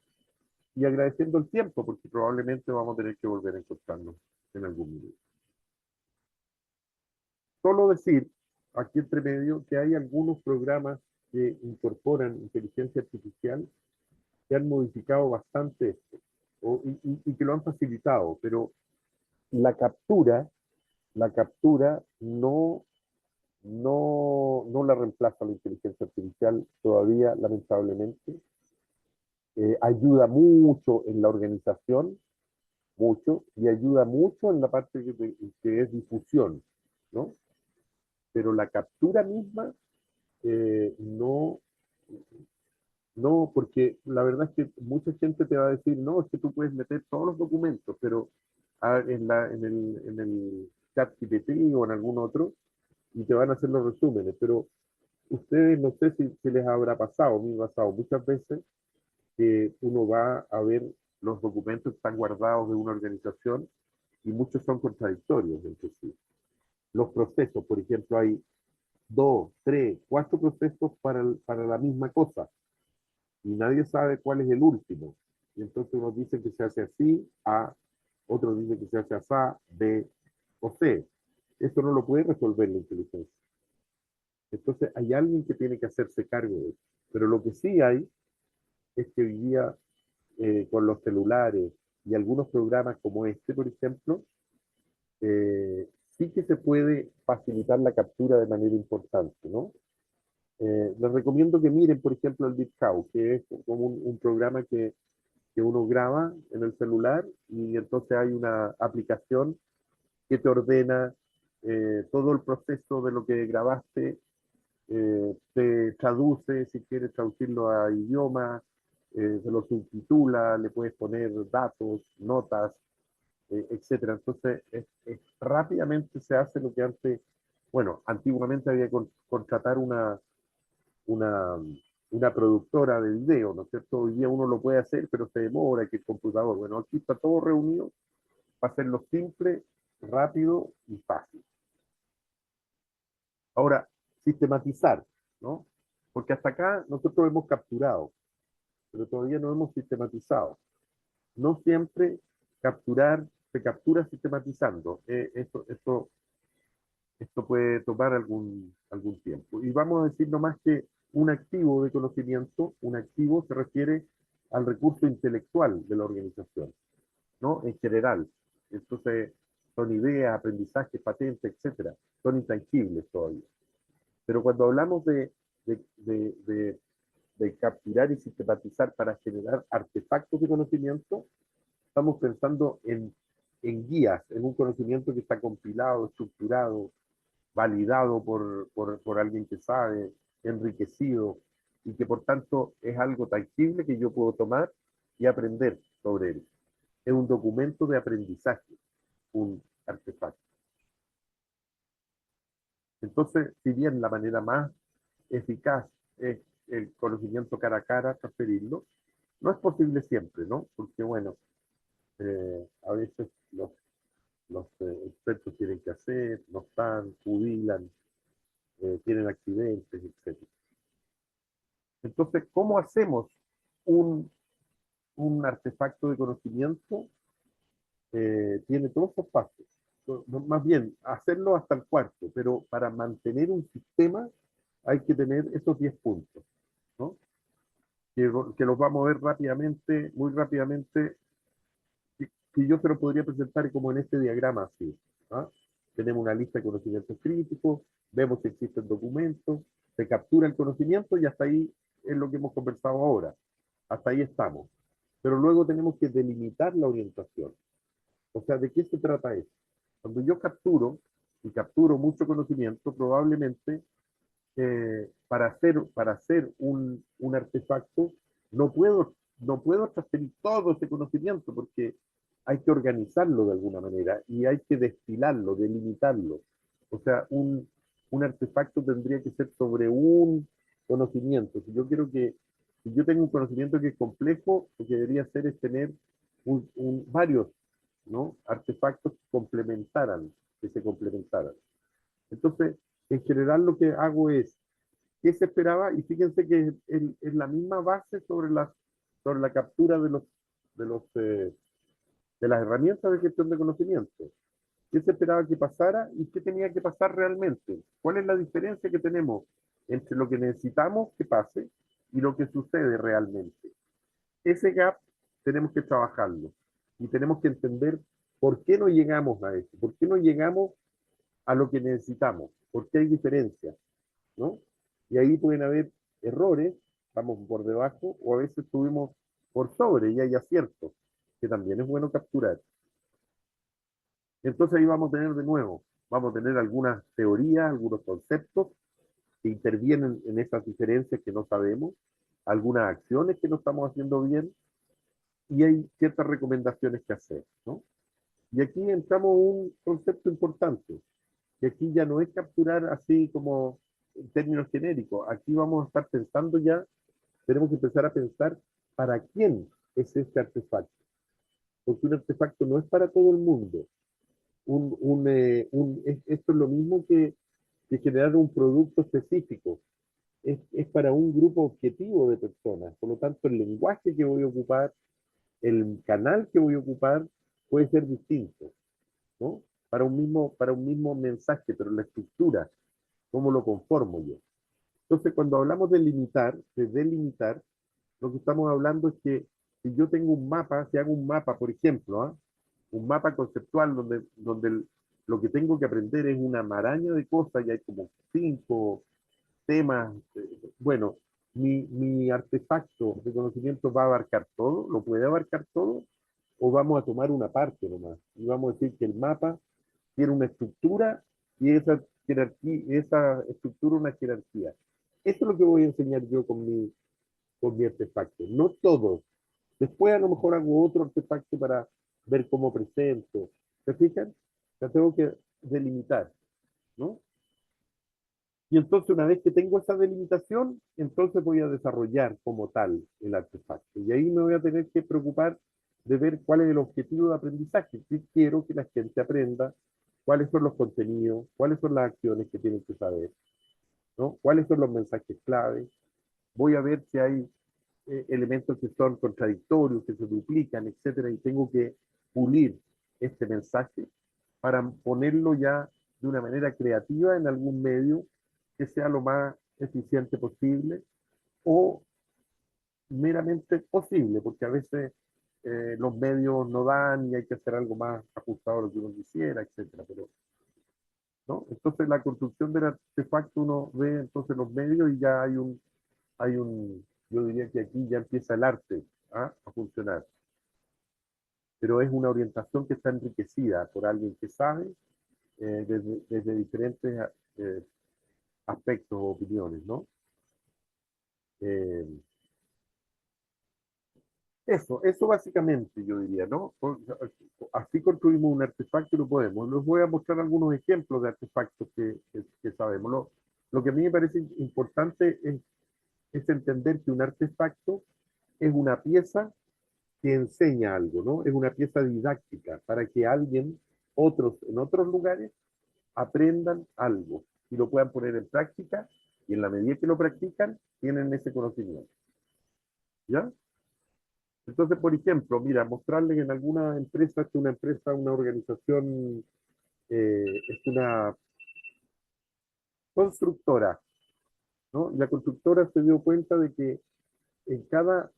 Speaker 1: y agradeciendo el tiempo porque probablemente vamos a tener que volver a encontrarnos en algún minuto. Solo decir, aquí entre medio, que hay algunos programas que incorporan inteligencia artificial que han modificado bastante esto y que lo han facilitado, pero la captura, la captura no la reemplaza la inteligencia artificial todavía, lamentablemente. Ayuda mucho en la organización, mucho, y ayuda mucho en la parte que es difusión, ¿no? Pero la captura misma, no, no, porque la verdad es que mucha gente te va a decir, no, es que tú puedes meter todos los documentos, pero en el chat GPT o en algún otro, y te van a hacer los resúmenes, pero ustedes no sé si les habrá pasado, a mí me ha pasado muchas veces que uno va a ver los documentos que están guardados de una organización y muchos son contradictorios entre sí. los procesos. Por ejemplo, hay 2, 3, 4 procesos para la misma cosa y nadie sabe cuál es el último. Y entonces unos dicen que se hace así, A, otros dicen que se hace así, B o C. Eso no lo puede resolver la inteligencia. Entonces hay alguien que tiene que hacerse cargo de eso. Pero lo que sí hay es que hoy día con los celulares y algunos programas como este, por ejemplo, sí que se puede facilitar la captura de manera importante, ¿no? Les recomiendo que miren, por ejemplo, el DeepCow, que es como un programa que uno graba en el celular y entonces hay una aplicación que te ordena todo el proceso de lo que grabaste, te traduce, si quieres traducirlo a idioma, se lo subtitula, le puedes poner datos, notas, etcétera. Entonces, rápidamente se hace lo que antes, bueno, antiguamente había que contratar una, una productora de video, ¿no es cierto? Hoy día uno lo puede hacer, pero se demora, que el computador. Bueno, aquí está todo reunido para hacerlo simple, rápido y fácil. Ahora, sistematizar, ¿no? Porque hasta acá nosotros hemos capturado, pero todavía no hemos sistematizado. No siempre capturar se captura sistematizando. Esto puede tomar algún tiempo. Y vamos a decir nomás que un activo de conocimiento, un activo se refiere al recurso intelectual de la organización, ¿no? En general. Entonces, son ideas, aprendizaje, patentes, etcétera. Son intangibles todavía. Pero cuando hablamos de capturar y sistematizar para generar artefactos de conocimiento, estamos pensando en guías, en un conocimiento que está compilado, estructurado, validado por alguien que sabe, enriquecido, y que por tanto es algo tangible que yo puedo tomar y aprender sobre él. Es un documento de aprendizaje, un artefacto. Entonces, si bien la manera más eficaz es el conocimiento cara a cara, transferirlo, no es posible siempre, ¿no? Porque, bueno, a veces los expertos tienen que hacer, no están, jubilan, tienen accidentes, etc. Entonces, ¿cómo hacemos un, un artefacto de conocimiento? Tiene todos esos pasos. Más bien, hacerlo hasta el cuarto, pero para mantener un sistema hay que tener esos 10 puntos, ¿no? Que los vamos a ver rápidamente, muy rápidamente, que yo se lo podría presentar como en este diagrama así. ¿Ah? Tenemos una lista de conocimientos críticos, vemos si existen documentos, se captura el conocimiento y hasta ahí es lo que hemos conversado ahora. Hasta ahí estamos. Pero luego tenemos que delimitar la orientación. O sea, ¿de qué se trata esto? Cuando yo capturo, y capturo mucho conocimiento, probablemente para hacer un artefacto, no puedo transferir todo ese conocimiento porque hay que organizarlo de alguna manera y hay que destilarlo, delimitarlo. O sea, un artefacto tendría que ser sobre un conocimiento. Si yo tengo un conocimiento que es complejo, lo que debería hacer es tener varios, ¿no? Artefactos que se complementaran. Entonces, en general lo que hago es, ¿qué se esperaba? Y fíjense que es la misma base sobre la captura de, los, de las herramientas de gestión de conocimiento. ¿Qué se esperaba que pasara y qué tenía que pasar realmente? ¿Cuál es la diferencia que tenemos entre lo que necesitamos que pase y lo que sucede realmente? Ese gap tenemos que trabajarlo y tenemos que entender por qué no llegamos a eso, por qué no llegamos a lo que necesitamos, por qué hay diferencias, ¿no? Y ahí pueden haber errores, estamos por debajo, o a veces estuvimos por sobre y hay aciertos, que también es bueno capturar. Entonces ahí vamos a tener de nuevo, vamos a tener algunas teorías, algunos conceptos que intervienen en esas diferencias que no sabemos, algunas acciones que no estamos haciendo bien, y hay ciertas recomendaciones que hacer, ¿no? Y aquí entramos a un concepto importante, que aquí ya no es capturar así como en términos genéricos, aquí vamos a estar pensando ya, tenemos que empezar a pensar para quién es este artefacto, porque un artefacto no es para todo el mundo, esto es lo mismo que generar un producto específico. Es para un grupo objetivo de personas. Por lo tanto, el lenguaje que voy a ocupar, el canal que voy a ocupar, puede ser distinto, ¿no? Para un mismo mensaje, pero la estructura, ¿cómo lo conformo yo? Entonces, cuando hablamos de delimitar, lo que estamos hablando es que si yo tengo un mapa, si hago un mapa, por ejemplo, ¿ah? Un mapa conceptual donde lo que tengo que aprender es una maraña de cosas y hay como 5 temas. Bueno, mi artefacto de conocimiento va a abarcar todo, lo puede abarcar todo, o vamos a tomar una parte nomás. Y vamos a decir que el mapa tiene una estructura y esa estructura una jerarquía. Eso es lo que voy a enseñar yo con mi artefacto. No todo. Después a lo mejor hago otro artefacto para ver cómo presento. ¿Se fijan? Ya tengo que delimitar, ¿no? Y entonces una vez que tengo esa delimitación, entonces voy a desarrollar como tal el artefacto. Y ahí me voy a tener que preocupar de ver cuál es el objetivo de aprendizaje. Si quiero que la gente aprenda cuáles son los contenidos, cuáles son las acciones que tienen que saber, ¿no? Cuáles son los mensajes clave. Voy a ver si hay elementos que son contradictorios, que se duplican, etcétera, y tengo que pulir este mensaje para ponerlo ya de una manera creativa en algún medio que sea lo más eficiente posible o meramente posible, porque a veces los medios no dan y hay que hacer algo más ajustado a lo que uno quisiera, etcétera, pero ¿no? Entonces la construcción del artefacto uno ve entonces los medios y ya yo diría que aquí ya empieza el arte, ¿ah? A funcionar, pero es una orientación que está enriquecida por alguien que sabe desde diferentes eh, aspectos o opiniones, ¿no? Eh, eso básicamente yo diría, ¿no? Así construimos un artefacto y lo podemos. Les voy a mostrar algunos ejemplos de artefactos que sabemos. Lo que a mí me parece importante es entender que un artefacto es una pieza que enseña algo, ¿no? Es una pieza didáctica para que alguien, otros en otros lugares, aprendan algo y lo puedan poner en práctica y en la medida que lo practican, tienen ese conocimiento. ¿Ya? Entonces, por ejemplo, mira, mostrarles en alguna empresa, una organización, es una constructora, ¿no? La constructora se dio cuenta de que en cada,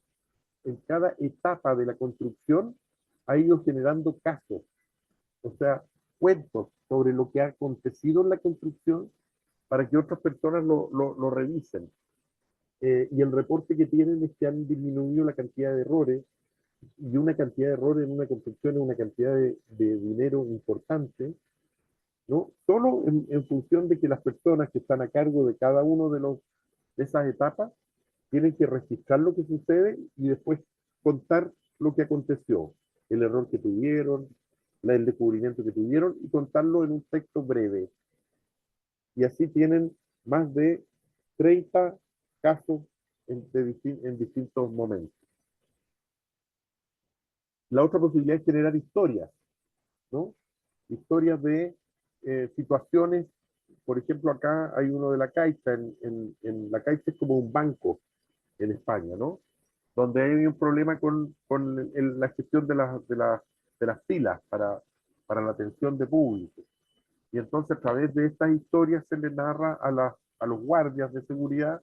Speaker 1: en cada etapa de la construcción ha ido generando casos, o sea, cuentos sobre lo que ha acontecido en la construcción para que otras personas lo revisen. Y el reporte que tienen es que han disminuido la cantidad de errores, y una cantidad de errores en una construcción es una cantidad de dinero importante, ¿no? Solo en función de que las personas que están a cargo de cada uno de esas etapas tienen que registrar lo que sucede y después contar lo que aconteció, el error que tuvieron, el descubrimiento que tuvieron y contarlo en un texto breve. Y así tienen más de 30 casos en distintos momentos. La otra posibilidad es generar historias, ¿no? Historias de situaciones. Por ejemplo, acá hay uno de la Caixa. En la Caixa es como un banco en España, ¿no? Donde hay un problema con la gestión de las filas para la atención de público. Y entonces a través de estas historias se le narra a los guardias de seguridad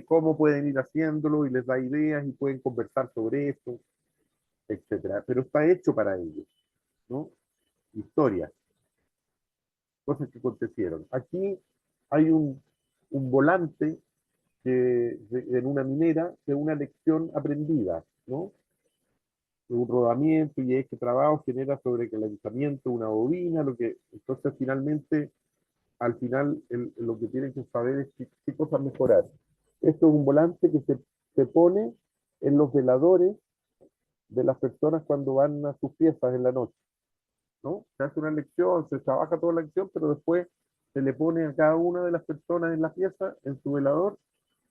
Speaker 1: cómo pueden ir haciéndolo y les da ideas y pueden conversar sobre eso, etcétera. Pero está hecho para ellos, ¿no? Historias, cosas que acontecieron. Aquí hay un volante en una minera de una lección aprendida, ¿no? Un rodamiento y este trabajo genera sobrecalentamiento una bobina, entonces finalmente, al final, lo que tienen que saber es qué cosas mejorar. Esto es un volante que se pone en los veladores de las personas cuando van a sus fiestas en la noche, ¿no? Se hace una lección, se trabaja toda la lección, pero después se le pone a cada una de las personas en la pieza, en su velador,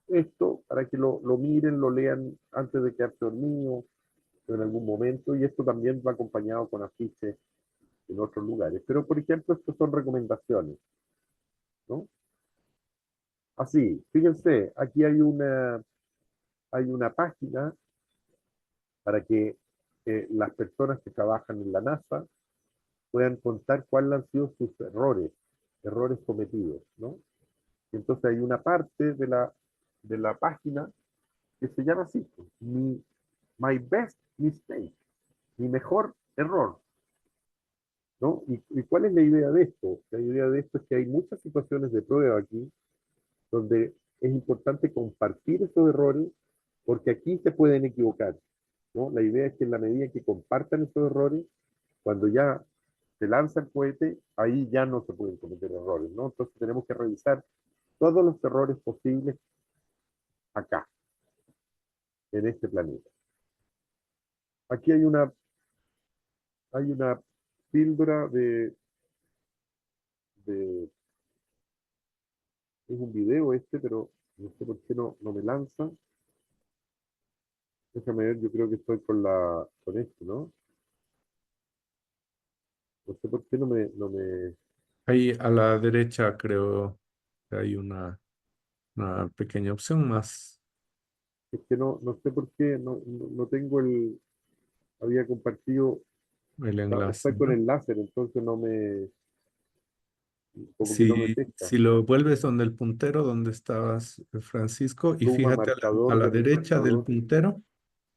Speaker 1: esto para que lo miren, lo lean antes de quedarse dormido en algún momento, y esto también va acompañado con afiches en otros lugares. Pero, por ejemplo, estas son recomendaciones, ¿no? Así, fíjense, aquí hay una página para que las personas que trabajan en la NASA puedan contar cuáles han sido sus errores cometidos, ¿no? Entonces hay una parte de la página que se llama así, My Best Mistake, mi mejor error, ¿no? ¿Y cuál es la idea de esto? La idea de esto es que hay muchas situaciones de prueba aquí donde es importante compartir esos errores porque aquí se pueden equivocar, ¿no? La idea es que en la medida que compartan esos errores, cuando ya se lanza el cohete, ahí ya no se pueden cometer errores, ¿no? Entonces tenemos que revisar todos los errores posibles acá, en este planeta. Aquí hay una píldora de es un video este, pero no sé por qué no me lanza. Déjame ver, yo creo que estoy con esto, ¿no? No sé por qué no me,
Speaker 2: Ahí a la derecha creo que hay una pequeña opción más,
Speaker 1: es que no sé por qué, no tengo había compartido,
Speaker 2: el enlace,
Speaker 1: estoy con
Speaker 2: ¿no?
Speaker 1: el láser, entonces como que no me pesca.
Speaker 2: Si lo vuelves donde el puntero, donde estabas, Francisco, y
Speaker 1: Suma
Speaker 2: fíjate a
Speaker 1: marcador
Speaker 2: la
Speaker 1: del
Speaker 2: derecha del
Speaker 1: marcador
Speaker 2: puntero,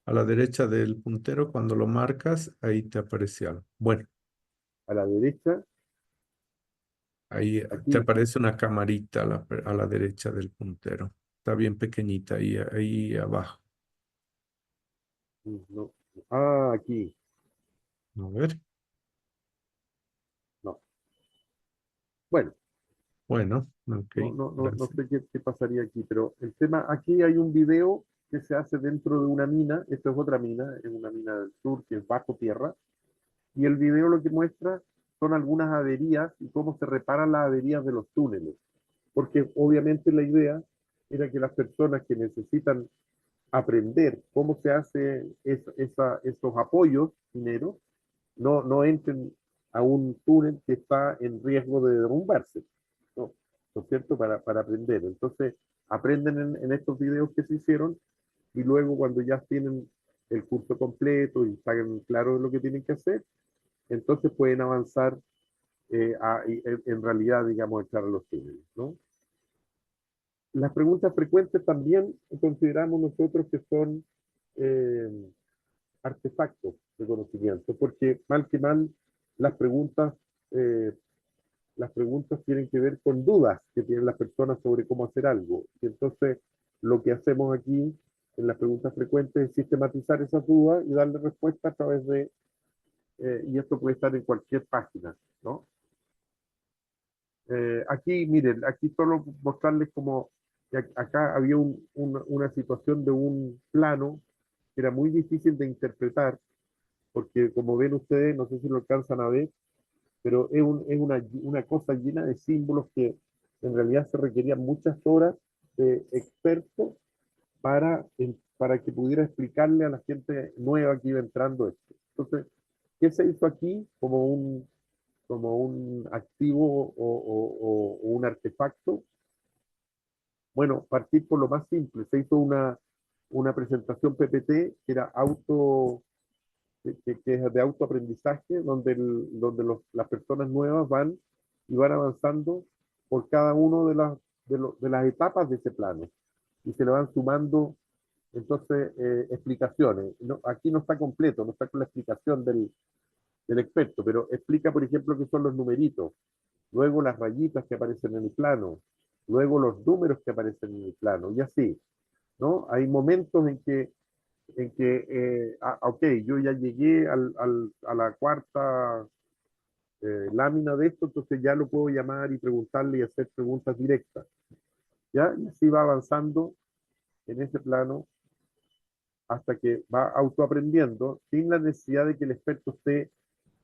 Speaker 2: a la derecha del puntero, cuando lo marcas, ahí te aparece algo. Bueno,
Speaker 1: a la derecha,
Speaker 2: ahí te
Speaker 1: aquí.
Speaker 2: aparece una camarita a la derecha del puntero. Está bien pequeñita ahí abajo.
Speaker 1: No. Ah, aquí.
Speaker 2: A ver,
Speaker 1: No. Bueno,
Speaker 2: bueno, ok,
Speaker 1: no
Speaker 2: gracias.
Speaker 1: sé qué pasaría aquí, pero el tema, aquí hay un video que se hace dentro de una mina, esta es otra mina, es una mina del sur que es bajo tierra, y el video lo que muestra son algunas averías y cómo se reparan las averías de los túneles, porque obviamente la idea era que las personas que necesitan aprender cómo se hace esos apoyos mineros no entren a un túnel que está en riesgo de derrumbarse, ¿no? ¿No es cierto? Para aprender. Entonces, aprenden en estos videos que se hicieron y luego cuando ya tienen el curso completo y están claros de lo que tienen que hacer, entonces pueden avanzar en realidad, digamos, entrar a los túneles, ¿no? Las preguntas frecuentes también consideramos nosotros que son eh, artefactos de conocimiento, porque mal que mal las preguntas, eh, las preguntas tienen que ver con dudas que tienen las personas sobre cómo hacer algo. Y entonces lo que hacemos aquí en las preguntas frecuentes es sistematizar esas dudas y darle respuesta a través y esto puede estar en cualquier página, ¿no? Aquí, miren, aquí solo mostrarles como que acá había una situación de un plano que era muy difícil de interpretar, porque como ven ustedes, no sé si lo alcanzan a ver, pero es una cosa llena de símbolos que en realidad se requerían muchas horas de expertos para que pudiera explicarle a la gente nueva que iba entrando esto. Entonces, ¿qué se hizo aquí como un activo o un artefacto? Bueno, partir por lo más simple. Se hizo una presentación PPT que era que es de autoaprendizaje, donde, las personas nuevas van y van avanzando por cada uno de las etapas de ese plano y se le van sumando entonces explicaciones. No, aquí no está completo, no está con la explicación del experto, pero explica, por ejemplo, qué son los numeritos, luego las rayitas que aparecen en el plano, luego los números que aparecen en el plano, y así, ¿no? Hay momentos en que ok, yo ya llegué a la cuarta lámina de esto, entonces ya lo puedo llamar y preguntarle y hacer preguntas directas, ¿ya? Y así va avanzando en ese plano hasta que va autoaprendiendo sin la necesidad de que el experto esté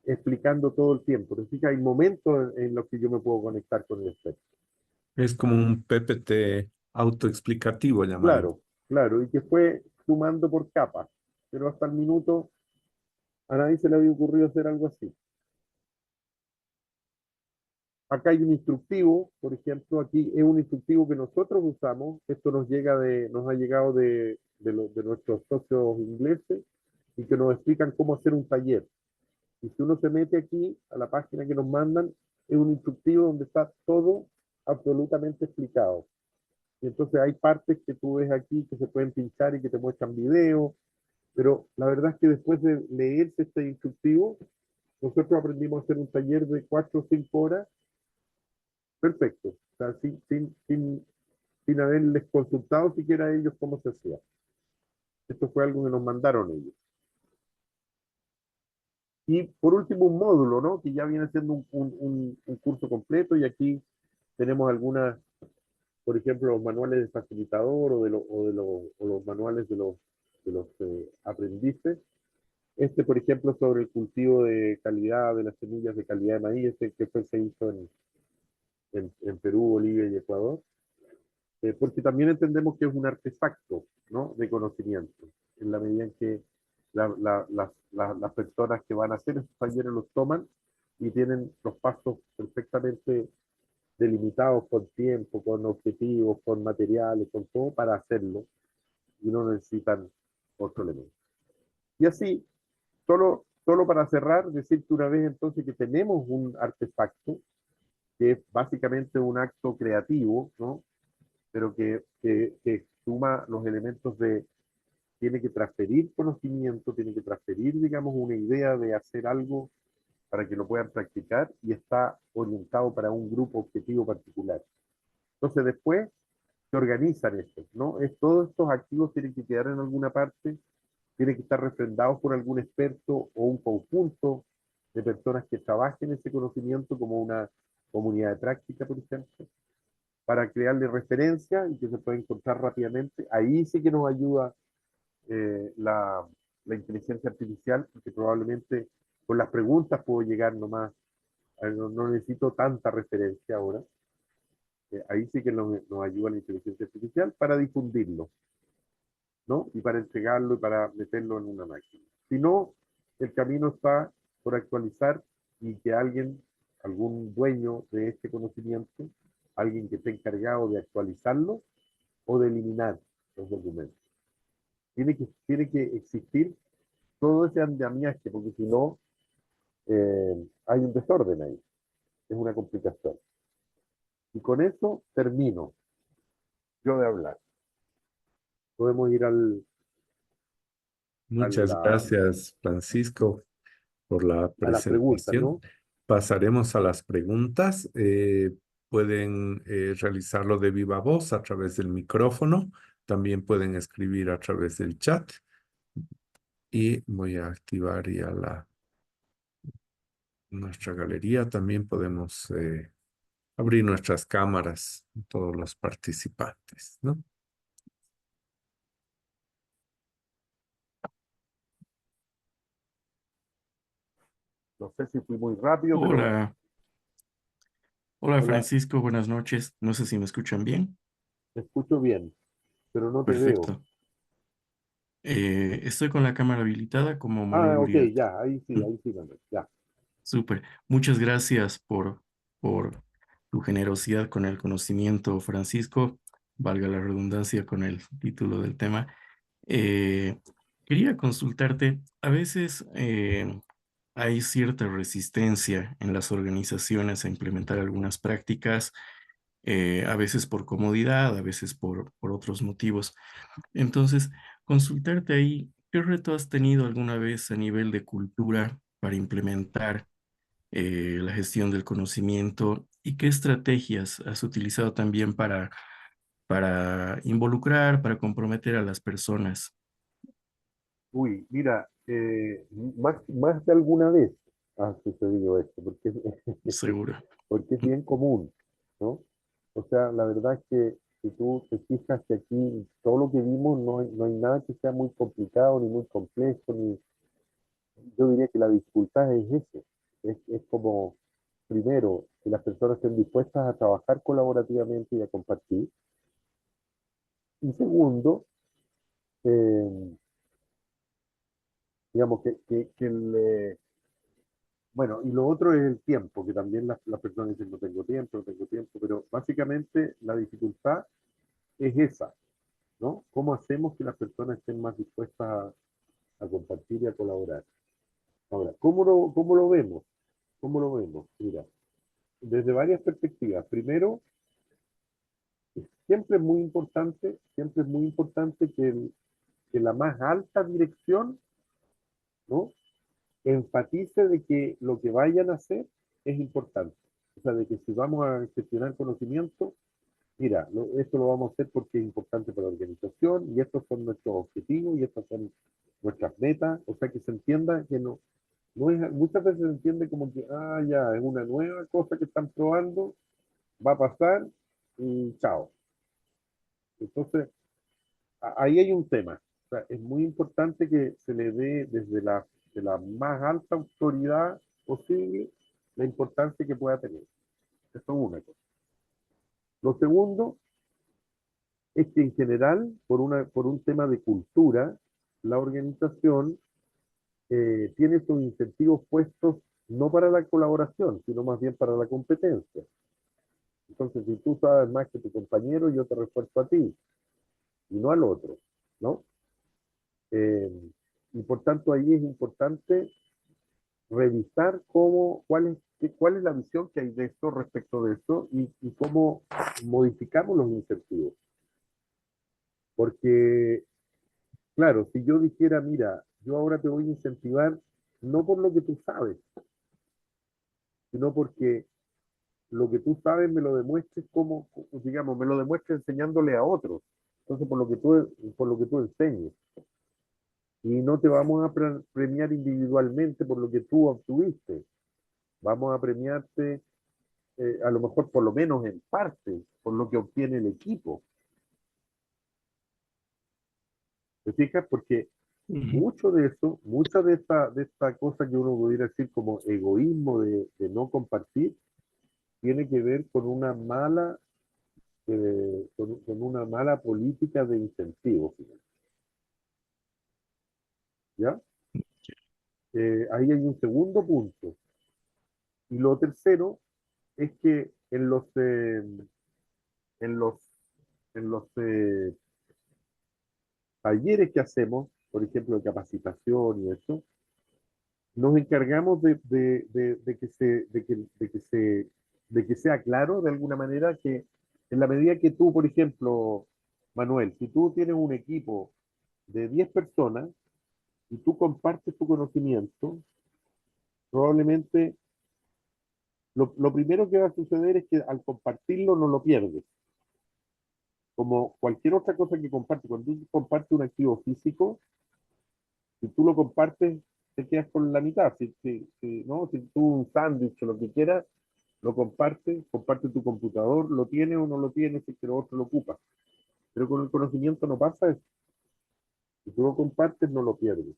Speaker 1: explicando todo el tiempo. Es decir, hay momentos en los que yo me puedo conectar con el experto.
Speaker 2: Es como un PPT autoexplicativo, llamarlo.
Speaker 1: Claro, claro, y que fue sumando por capas, pero hasta el minuto a nadie se le había ocurrido hacer algo así. Acá hay un instructivo, por ejemplo, aquí es un instructivo que nosotros usamos. Esto nos ha llegado de nuestros socios ingleses y que nos explican cómo hacer un taller. Y si uno se mete aquí a la página que nos mandan, es un instructivo donde está todo absolutamente explicado. Y entonces hay partes que tú ves aquí que se pueden pinchar y que te muestran videos, pero la verdad es que después de leerse este instructivo, nosotros aprendimos a hacer un taller de 4 o 5 horas, perfecto, o sea, sin haberles consultado siquiera a ellos cómo se hacía. Esto fue algo que nos mandaron ellos. Y por último, un módulo, ¿no? Que ya viene siendo un curso completo y aquí tenemos algunas, por ejemplo, los manuales de facilitador o los manuales de los aprendices. Este, por ejemplo, sobre el cultivo de calidad de las semillas de calidad de maíz, este que se hizo en Perú, Bolivia y Ecuador, porque también entendemos que es un artefacto, ¿no? De conocimiento, en la medida en que las personas que van a hacer estos talleres los toman y tienen los pasos perfectamente delimitados con tiempo, con objetivos, con materiales, con todo para hacerlo y no necesitan otro elemento. Y así, solo para cerrar, decirte una vez entonces que tenemos un artefacto que es básicamente un acto creativo, ¿no? Pero que suma los elementos de, tiene que transferir conocimiento, tiene que transferir, digamos, una idea de hacer algo para que lo puedan practicar y está orientado para un grupo objetivo particular. Entonces después se organizan estos, ¿no? Todos estos activos tienen que quedar en alguna parte, tienen que estar refrendados por algún experto o un conjunto de personas que trabajen ese conocimiento como una comunidad de práctica, por ejemplo, para crearle referencia y que se pueda encontrar rápidamente. Ahí sí que nos ayuda la inteligencia artificial, porque probablemente con las preguntas puedo llegar nomás, no necesito tanta referencia ahora. Ahí sí que nos ayuda la inteligencia artificial para difundirlo, ¿no? Y para entregarlo y para meterlo en una máquina. Si no, el camino está por actualizar y que alguien, algún dueño de este conocimiento, alguien que esté encargado de actualizarlo o de eliminar los documentos. Tiene que existir todo ese andamiaje, porque si no, hay un desorden ahí, es una complicación. Y con eso termino yo de hablar. Podemos ir
Speaker 2: Muchas gracias, Francisco, por la
Speaker 1: a las preguntas,
Speaker 2: presentación.
Speaker 1: ¿no?
Speaker 2: Pasaremos a las preguntas. Pueden realizarlo de viva voz a través del micrófono. También pueden escribir a través del chat. Y voy a activar ya nuestra galería. También podemos abrir nuestras cámaras, todos los participantes, ¿no?
Speaker 1: No sé si fui muy rápido, pero
Speaker 3: Hola, hola
Speaker 1: hola,
Speaker 3: Francisco, buenas noches. No sé si me escuchan bien.
Speaker 1: te escucho bien, pero no te veo.
Speaker 3: Perfecto. Estoy con la cámara habilitada como
Speaker 1: Ah, ok,
Speaker 3: monitorear.
Speaker 1: ya,
Speaker 3: Mm,
Speaker 1: ahí sí, Manuel, ya.
Speaker 3: Súper. Muchas gracias por tu generosidad con el conocimiento, Francisco. Valga la redundancia con el título del tema. Eh, Quería consultarte, a veces hay cierta resistencia en las organizaciones a implementar algunas prácticas, a veces por comodidad, a veces por otros motivos. Entonces, consultarte ahí, ¿qué reto has tenido alguna vez a nivel de cultura para implementar la gestión del conocimiento y qué estrategias has utilizado también para involucrar, para comprometer a las personas?
Speaker 1: Uy, mira, más de alguna vez ha sucedido esto,
Speaker 3: Seguro.
Speaker 1: porque es bien común, ¿no? O sea, la verdad es que si tú te fijas que aquí todo lo que vimos no hay nada que sea muy complicado, ni muy complejo, ni yo diría que la dificultad es eso. Es como, primero, que las personas estén dispuestas a trabajar colaborativamente y a compartir. Y segundo, eh, digamos, que Bueno, y lo otro es el tiempo, que también las personas dicen no tengo tiempo, pero básicamente la dificultad es esa, ¿no? ¿Cómo hacemos que las personas estén más dispuestas a compartir y a colaborar? Ahora, cómo lo vemos? ¿Cómo lo vemos? Mira, desde varias perspectivas. Primero, siempre es muy importante que la más alta dirección, ¿no? Enfatice de que lo que vayan a hacer es importante. O sea, de que si vamos a gestionar conocimiento, mira, esto lo vamos a hacer porque es importante para la organización y estos son nuestros objetivos y estas son nuestras metas. O sea, que se entienda que no es, muchas veces se entiende como que, ya, es una nueva cosa que están probando, va a pasar y chao. Entonces, ahí hay un tema. O sea, es muy importante que se le dé desde de la más alta autoridad posible la importancia que pueda tener. Eso es una cosa. Lo segundo es que en general, por un tema de cultura, la organización tiene sus incentivos puestos no para la colaboración, sino más bien para la competencia. Entonces, si tú sabes más que tu compañero, yo te refuerzo a ti y no al otro, ¿no? Eh, y por tanto, ahí es importante revisar cuál es la visión que hay de esto respecto de esto y cómo modificamos los incentivos. Porque, claro, si yo dijera, mira, yo ahora te voy a incentivar no por lo que tú sabes, sino porque lo que tú sabes me lo demuestres como, digamos, me lo demuestres enseñándole a otros. Entonces, por lo que tú enseñes. Y no te vamos a premiar individualmente por lo que tú obtuviste. Vamos a premiarte a lo mejor por lo menos en parte, por lo que obtiene el equipo. ¿Te fijas? Porque mucho de eso, mucha de esta cosa que uno pudiera decir como egoísmo de no compartir, tiene que ver con con una mala política de incentivos. ¿Ya? Ahí hay un segundo punto. Y lo tercero es que en los, en los talleres que hacemos, por ejemplo, de capacitación y eso, nos encargamos de que de que sea claro de alguna manera que en la medida que tú, por ejemplo, Manuel, si tú tienes un equipo de 10 personas y tú compartes tu conocimiento, probablemente lo primero que va a suceder es que al compartirlo no lo pierdes. Como cualquier otra cosa que compartes, cuando tú compartes un activo físico, si tú lo compartes, te quedas con la mitad. ¿No? Si tú un sándwich o lo que quieras, lo compartes, comparte tu computador, lo tienes o no lo tienes, si que lo otro lo ocupa. Pero con el conocimiento no pasa eso. Si tú lo compartes, no lo pierdes.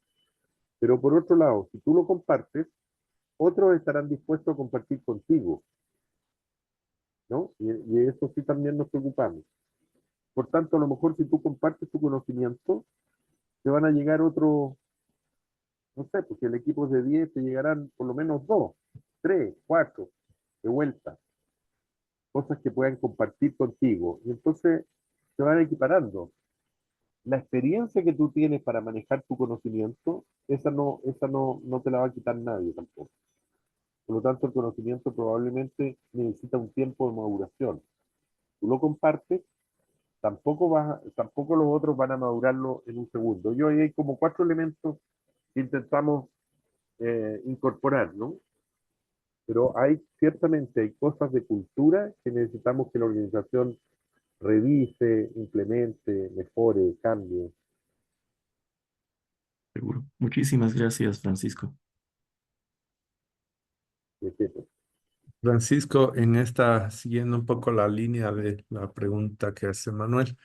Speaker 1: Pero por otro lado, si tú lo compartes, otros estarán dispuestos a compartir contigo, ¿no? Y eso sí también nos preocupamos. Por tanto, a lo mejor si tú compartes tu conocimiento, te van a llegar otros, no sé, porque el equipo es de 10, te llegarán por lo menos 2, 3, 4 de vuelta, cosas que puedan compartir contigo. Y entonces se van equiparando. La experiencia que tú tienes para manejar tu conocimiento, no te la va a quitar nadie tampoco. Por lo tanto, el conocimiento probablemente necesita un tiempo de maduración. Tú lo compartes, tampoco los otros van a madurarlo en un segundo. Yo ahí hay como 4 elementos que intentamos incorporar, ¿no? Pero ciertamente hay cosas de cultura que necesitamos que la organización revise, implemente, mejore, cambie,
Speaker 3: Seguro. Muchísimas gracias, Francisco.
Speaker 1: etc.
Speaker 2: Francisco, siguiendo un poco la línea de la pregunta que hace Manuel,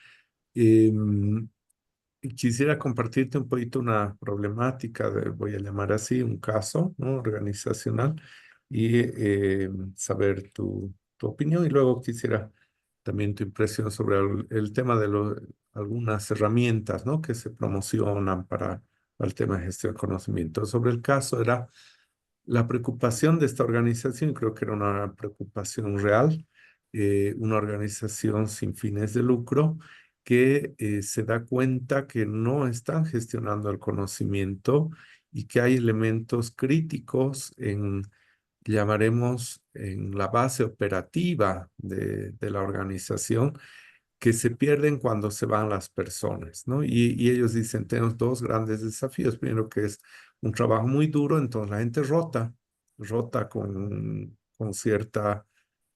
Speaker 2: quisiera compartirte un poquito una problemática, voy a llamar así, un caso, ¿no? Organizacional y saber tu opinión y luego quisiera también tu impresión sobre el tema de algunas herramientas, ¿no? Que se promocionan para el tema de gestión de conocimiento. Sobre el caso era la preocupación de esta organización, creo que era una preocupación real, una organización sin fines de lucro que se da cuenta que no están gestionando el conocimiento y que hay elementos críticos en, llamaremos, en la base operativa de la organización que se pierden cuando se van las personas, ¿no? Y ellos dicen, tenemos dos grandes desafíos. Primero que es un trabajo muy duro, entonces la gente rota con cierta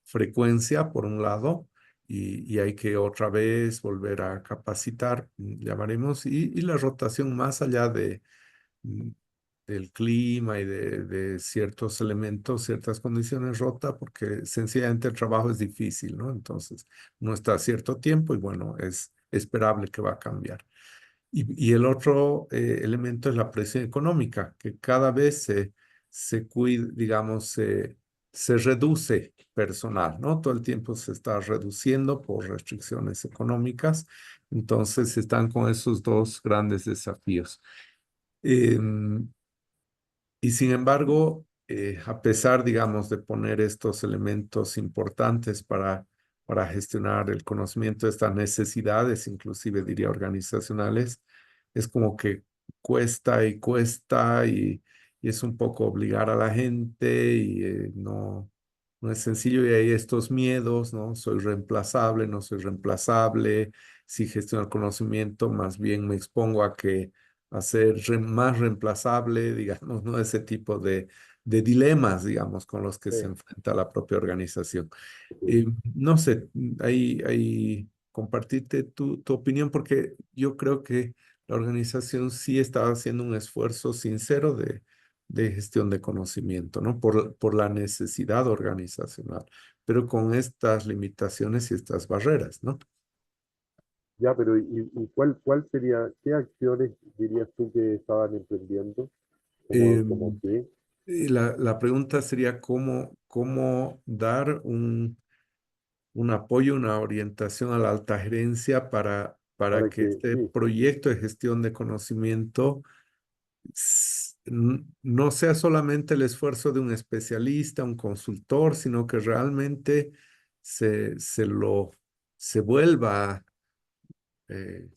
Speaker 2: frecuencia, por un lado, y hay que otra vez volver a capacitar, llamaremos, y la rotación más allá mm, del clima y de ciertos elementos, ciertas condiciones rota, porque sencillamente el trabajo es difícil, ¿no? Entonces, no está a cierto tiempo y bueno, es esperable que va a cambiar. Y el otro elemento es la presión económica, que cada vez se cuida, digamos, se reduce personal, ¿no? Todo el tiempo se está reduciendo por restricciones económicas, entonces están con esos dos grandes desafíos. Em, y sin embargo, a pesar, digamos, de poner estos elementos importantes para gestionar el conocimiento de estas necesidades, inclusive diría organizacionales, es como que cuesta y cuesta y es un poco obligar a la gente y no es sencillo y hay estos miedos, ¿no? Soy reemplazable, no soy reemplazable, si gestiono el conocimiento, más bien me expongo a ser más reemplazable, digamos, ¿no? Ese tipo de dilemas, digamos, con los que se
Speaker 1: Sí,
Speaker 2: enfrenta la propia organización.
Speaker 1: sí.
Speaker 2: No sé, ahí compartirte tu opinión, porque yo creo que la organización sí está haciendo un esfuerzo sincero de gestión de conocimiento, ¿no? Por la necesidad organizacional, pero con estas limitaciones y estas barreras, ¿no?
Speaker 1: Ya, pero ¿y cuál sería, qué acciones dirías tú que estaban emprendiendo? Como
Speaker 2: Em,
Speaker 1: qué?
Speaker 2: Y la pregunta sería cómo dar un apoyo, una orientación a la alta gerencia para
Speaker 1: Para
Speaker 2: que
Speaker 1: que,
Speaker 2: este
Speaker 1: sí,
Speaker 2: proyecto de gestión de conocimiento no sea solamente el esfuerzo de un especialista, un consultor, sino que realmente se vuelva eh,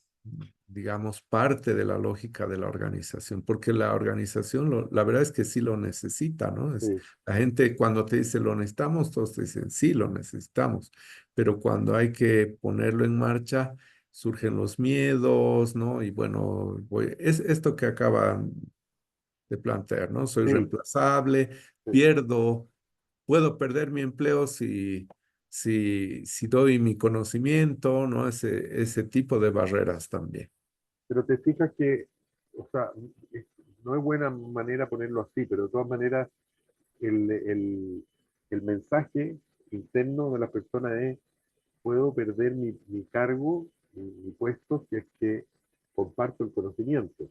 Speaker 2: digamos, parte de la lógica de la organización, porque la organización, la verdad es que sí lo necesita, ¿no?
Speaker 1: sí,
Speaker 2: La gente cuando te dice lo necesitamos, todos te dicen sí, lo necesitamos, pero cuando hay que ponerlo en marcha, surgen los miedos, ¿no? Y bueno, es esto que acaban de plantear, ¿no? Soy
Speaker 1: sí,
Speaker 2: reemplazable,
Speaker 1: sí.
Speaker 2: pierdo, puedo perder mi empleo si doy mi conocimiento, ¿no? Ese tipo de barreras también.
Speaker 1: Pero te fijas que, o sea, es- no es buena manera ponerlo así, pero de todas maneras, el, el, el mensaje interno de la persona es, puedo perder mi cargo, mi puesto, si es que comparto el conocimiento.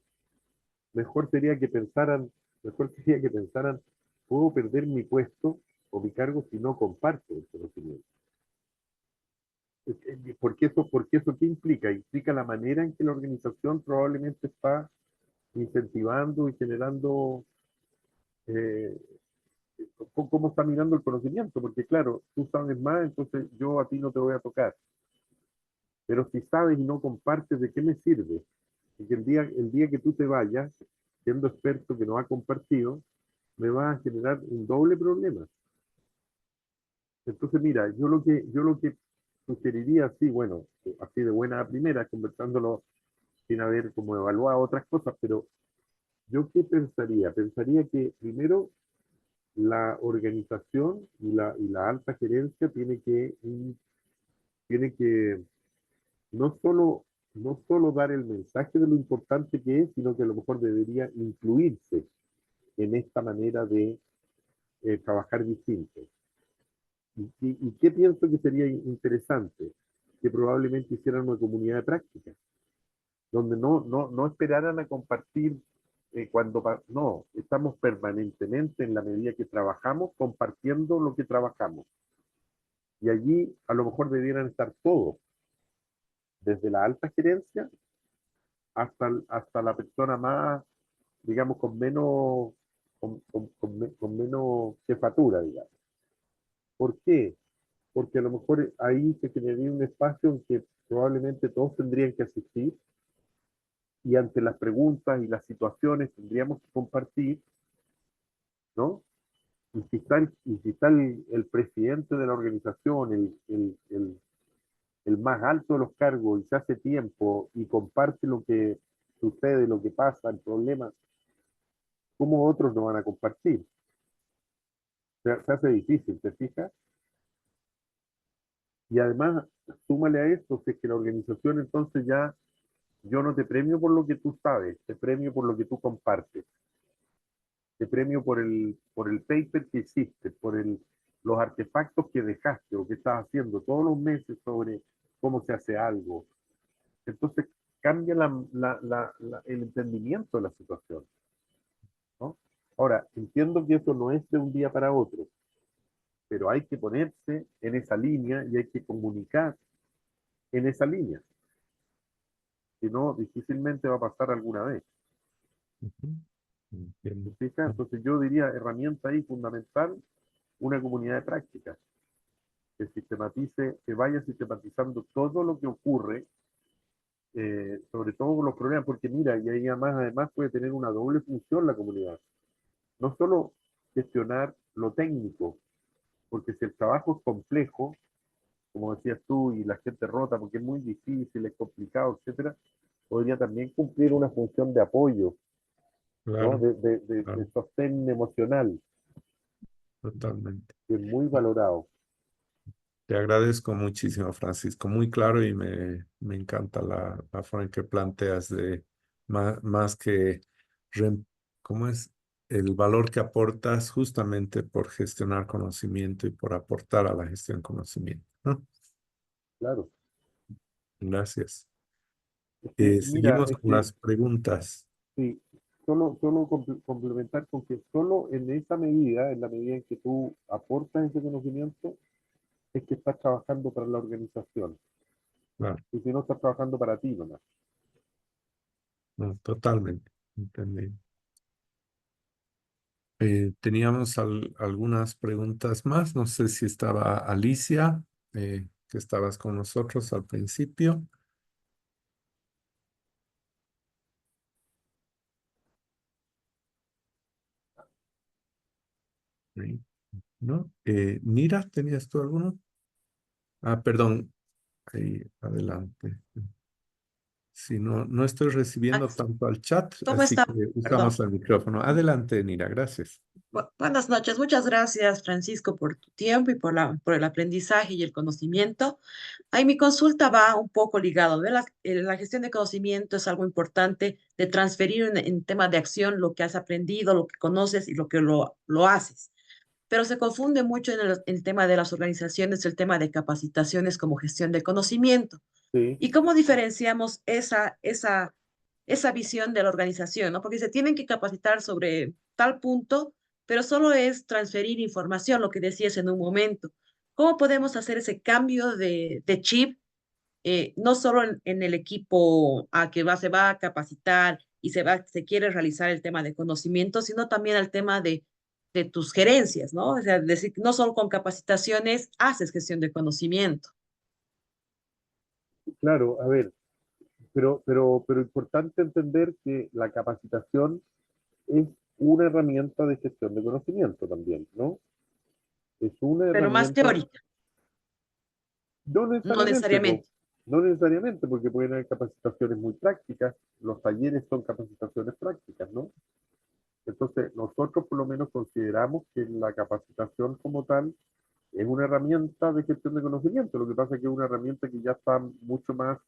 Speaker 1: Mejor sería que pensaran, mejor sería que pensaran, puedo perder mi puesto o mi cargo si no comparto el conocimiento. Porque eso ¿qué implica? Implica la manera en que la organización probablemente está incentivando y generando eh, cómo está mirando el conocimiento, porque claro, tú sabes más, entonces yo a ti no te voy a tocar. Pero si sabes y no compartes, ¿de qué me sirve? Porque el día que tú te vayas, siendo experto que no ha compartido, me va a generar un doble problema. Entonces, mira, yo lo que sugeriría, así, bueno, así de buena a primera, conversándolo sin haber como evaluado otras cosas, pero yo qué pensaría? Pensaría que primero la organización y la alta gerencia tiene que no solo, no solo dar el mensaje de lo importante que es, sino que a lo mejor debería incluirse en esta manera de trabajar distinto. Y qué pienso que sería interesante? Que probablemente hicieran una comunidad de práctica, donde no esperaran a compartir no, estamos permanentemente en la medida que trabajamos, compartiendo lo que trabajamos. Y allí a lo mejor debieran estar todos, desde la alta gerencia hasta la persona más, digamos, con menos con menos jefatura, digamos. ¿Por qué? Porque a lo mejor ahí se generaría un espacio en que probablemente todos tendrían que asistir y ante las preguntas y las situaciones tendríamos que compartir, ¿no? Y si está el presidente de la organización, el más alto de los cargos, y se hace tiempo y comparte lo que sucede, lo que pasa, el problema, ¿cómo otros no van a compartir? Se hace difícil, ¿te fijas? Y además, súmale a esto, si es que la organización entonces ya, yo no te premio por lo que tú sabes, te premio por lo que tú compartes, te premio por el paper que hiciste, los artefactos que dejaste o que estás haciendo todos los meses sobre cómo se hace algo. Entonces cambia el entendimiento de la situación, ¿no? Ahora, entiendo que eso no es de un día para otro, pero hay que ponerse en esa línea y hay que comunicar en esa línea. Si no, difícilmente va a pasar alguna vez.
Speaker 2: Ujú. Entiendo.
Speaker 1: Entonces yo diría herramienta ahí fundamental, una comunidad de prácticas que sistematice, que vaya sistematizando todo lo que ocurre, sobre todo con los problemas, porque mira, y ahí además puede tener una doble función la comunidad. No solo gestionar lo técnico, porque si el trabajo es complejo, como decías tú, y la gente rota porque es muy difícil, es complicado, etcétera, podría también cumplir una función de apoyo, ¿no?
Speaker 2: Claro,
Speaker 1: De
Speaker 2: claro,
Speaker 1: sostén emocional,
Speaker 2: totalmente.
Speaker 1: que es muy valorado.
Speaker 2: Te agradezco muchísimo, Francisco. Muy claro y me encanta la forma en que planteas de más, que, rem- ¿cómo es? El valor que aportas justamente por gestionar conocimiento y por aportar a la gestión conocimiento, ¿no?
Speaker 1: Claro.
Speaker 2: Gracias.
Speaker 1: Es que, mira,
Speaker 2: Seguimos
Speaker 1: es
Speaker 2: con
Speaker 1: que
Speaker 2: las preguntas.
Speaker 1: sí, solo complementar con que solo en esa medida, en la medida en que tú aportas ese conocimiento, es que estás trabajando para la organización.
Speaker 2: Claro,
Speaker 1: Y si no estás trabajando para ti nomás.
Speaker 2: no, totalmente. Entendí. Teníamos algunas preguntas más. No sé si estaba Alicia, que estabas con nosotros al principio. Sí, ¿no? Mira, ¿tenías tú alguno? Ah, perdón, ahí adelante. Si no, no estoy
Speaker 4: Ah,
Speaker 2: recibiendo tanto al chat,
Speaker 4: ¿cómo
Speaker 2: así
Speaker 4: está?
Speaker 2: que
Speaker 4: Perdón.
Speaker 2: usamos el micrófono. Adelante, Nira, gracias.
Speaker 4: Buenas noches. Muchas gracias, Francisco, por tu tiempo y por el aprendizaje y el conocimiento. Ahí mi consulta va un poco ligado, ¿ve? La gestión de conocimiento es algo importante de transferir en tema de acción lo que has aprendido, lo que conoces y lo que lo haces. Pero se confunde mucho en el tema de las organizaciones, el tema de capacitaciones como gestión de conocimiento.
Speaker 1: Sí,
Speaker 4: ¿Y cómo diferenciamos esa visión de la organización, ¿no? Porque se tienen que capacitar sobre tal punto, pero solo es transferir información, lo que decías en un momento. ¿Cómo podemos hacer ese cambio de chip, no solo en el equipo a que se va a capacitar y se quiere realizar el tema de conocimiento, sino también al tema de tus gerencias, ¿no? O sea, decir, no solo con capacitaciones haces gestión de conocimiento.
Speaker 1: claro, a ver, pero importante entender que la capacitación es una herramienta de gestión de conocimiento también, ¿no? Es una
Speaker 4: Pero más
Speaker 1: herramienta,
Speaker 4: teórica,
Speaker 1: no
Speaker 4: no
Speaker 1: necesariamente,
Speaker 4: necesariamente.
Speaker 1: no necesariamente, porque pueden haber capacitaciones muy prácticas, los talleres son capacitaciones prácticas, ¿no? Entonces, nosotros por lo menos consideramos que la capacitación como tal es una herramienta de gestión de conocimiento. Lo que pasa es que es una herramienta que ya está mucho más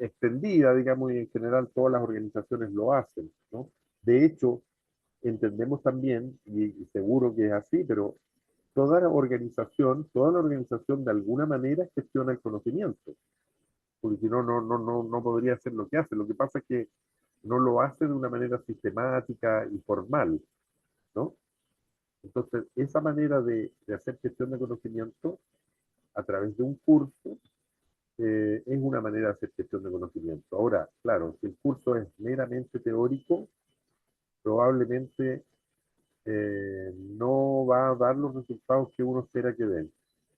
Speaker 1: extendida, digamos, y en general todas las organizaciones lo hacen, ¿no? De hecho, entendemos también, y seguro que es así, pero toda la organización de alguna manera gestiona el conocimiento, porque si no, no podría hacer lo que hace. Lo que pasa es que no lo hace de una manera sistemática y formal, ¿no? Entonces, esa manera de hacer gestión de conocimiento a través de un curso es una manera de hacer gestión de conocimiento. Ahora, claro, si el curso es meramente teórico, probablemente no va a dar los resultados que uno espera que den.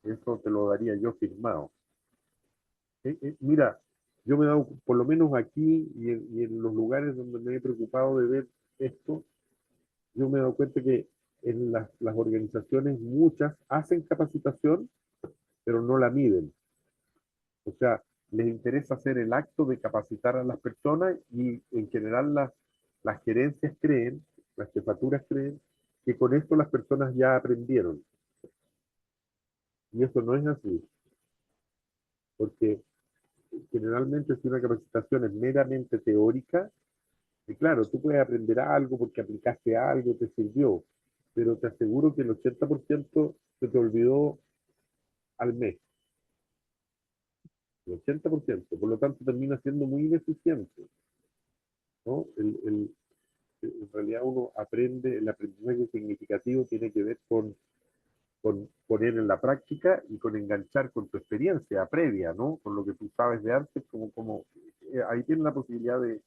Speaker 1: Eso te lo daría yo firmado. Mira, yo me he dado, por lo menos aquí y en los lugares donde me he preocupado de ver esto, yo me he dado cuenta que en las organizaciones muchas hacen capacitación, pero no la miden. O sea, les interesa hacer el acto de capacitar a las personas y en general las gerencias creen, las jefaturas creen, que con esto las personas ya aprendieron. Y eso no es así, porque generalmente si una capacitación es meramente teórica, y claro, tú puedes aprender algo porque aplicaste algo, te sirvió, pero te aseguro que el 80% se te olvidó al mes. El 80%, por lo tanto termina siendo muy ineficiente, ¿no? En realidad uno aprende, el aprendizaje significativo tiene que ver con poner en la práctica y con enganchar con tu experiencia previa, ¿no? Con lo que tú sabes de antes, ahí tienes la posibilidad de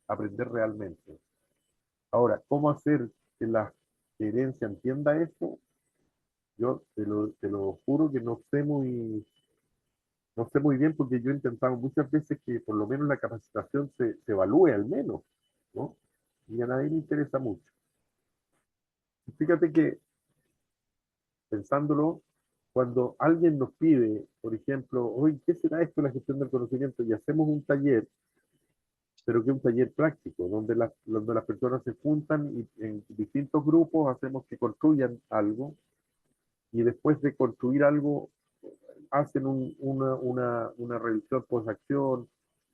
Speaker 1: aprender realmente. Ahora, ¿cómo hacer que la gerencia entienda eso? Yo te lo juro que no sé muy bien porque yo he intentado muchas veces que por lo menos la capacitación se evalúe al menos, ¿no? Y a nadie le interesa mucho. Fíjate que pensándolo, cuando alguien nos pide, por ejemplo, oye, ¿qué será esto de la gestión del conocimiento? Y hacemos un taller, pero que es un taller práctico, donde las personas se juntan y en distintos grupos hacemos que construyan algo y después de construir algo hacen una revisión post-acción,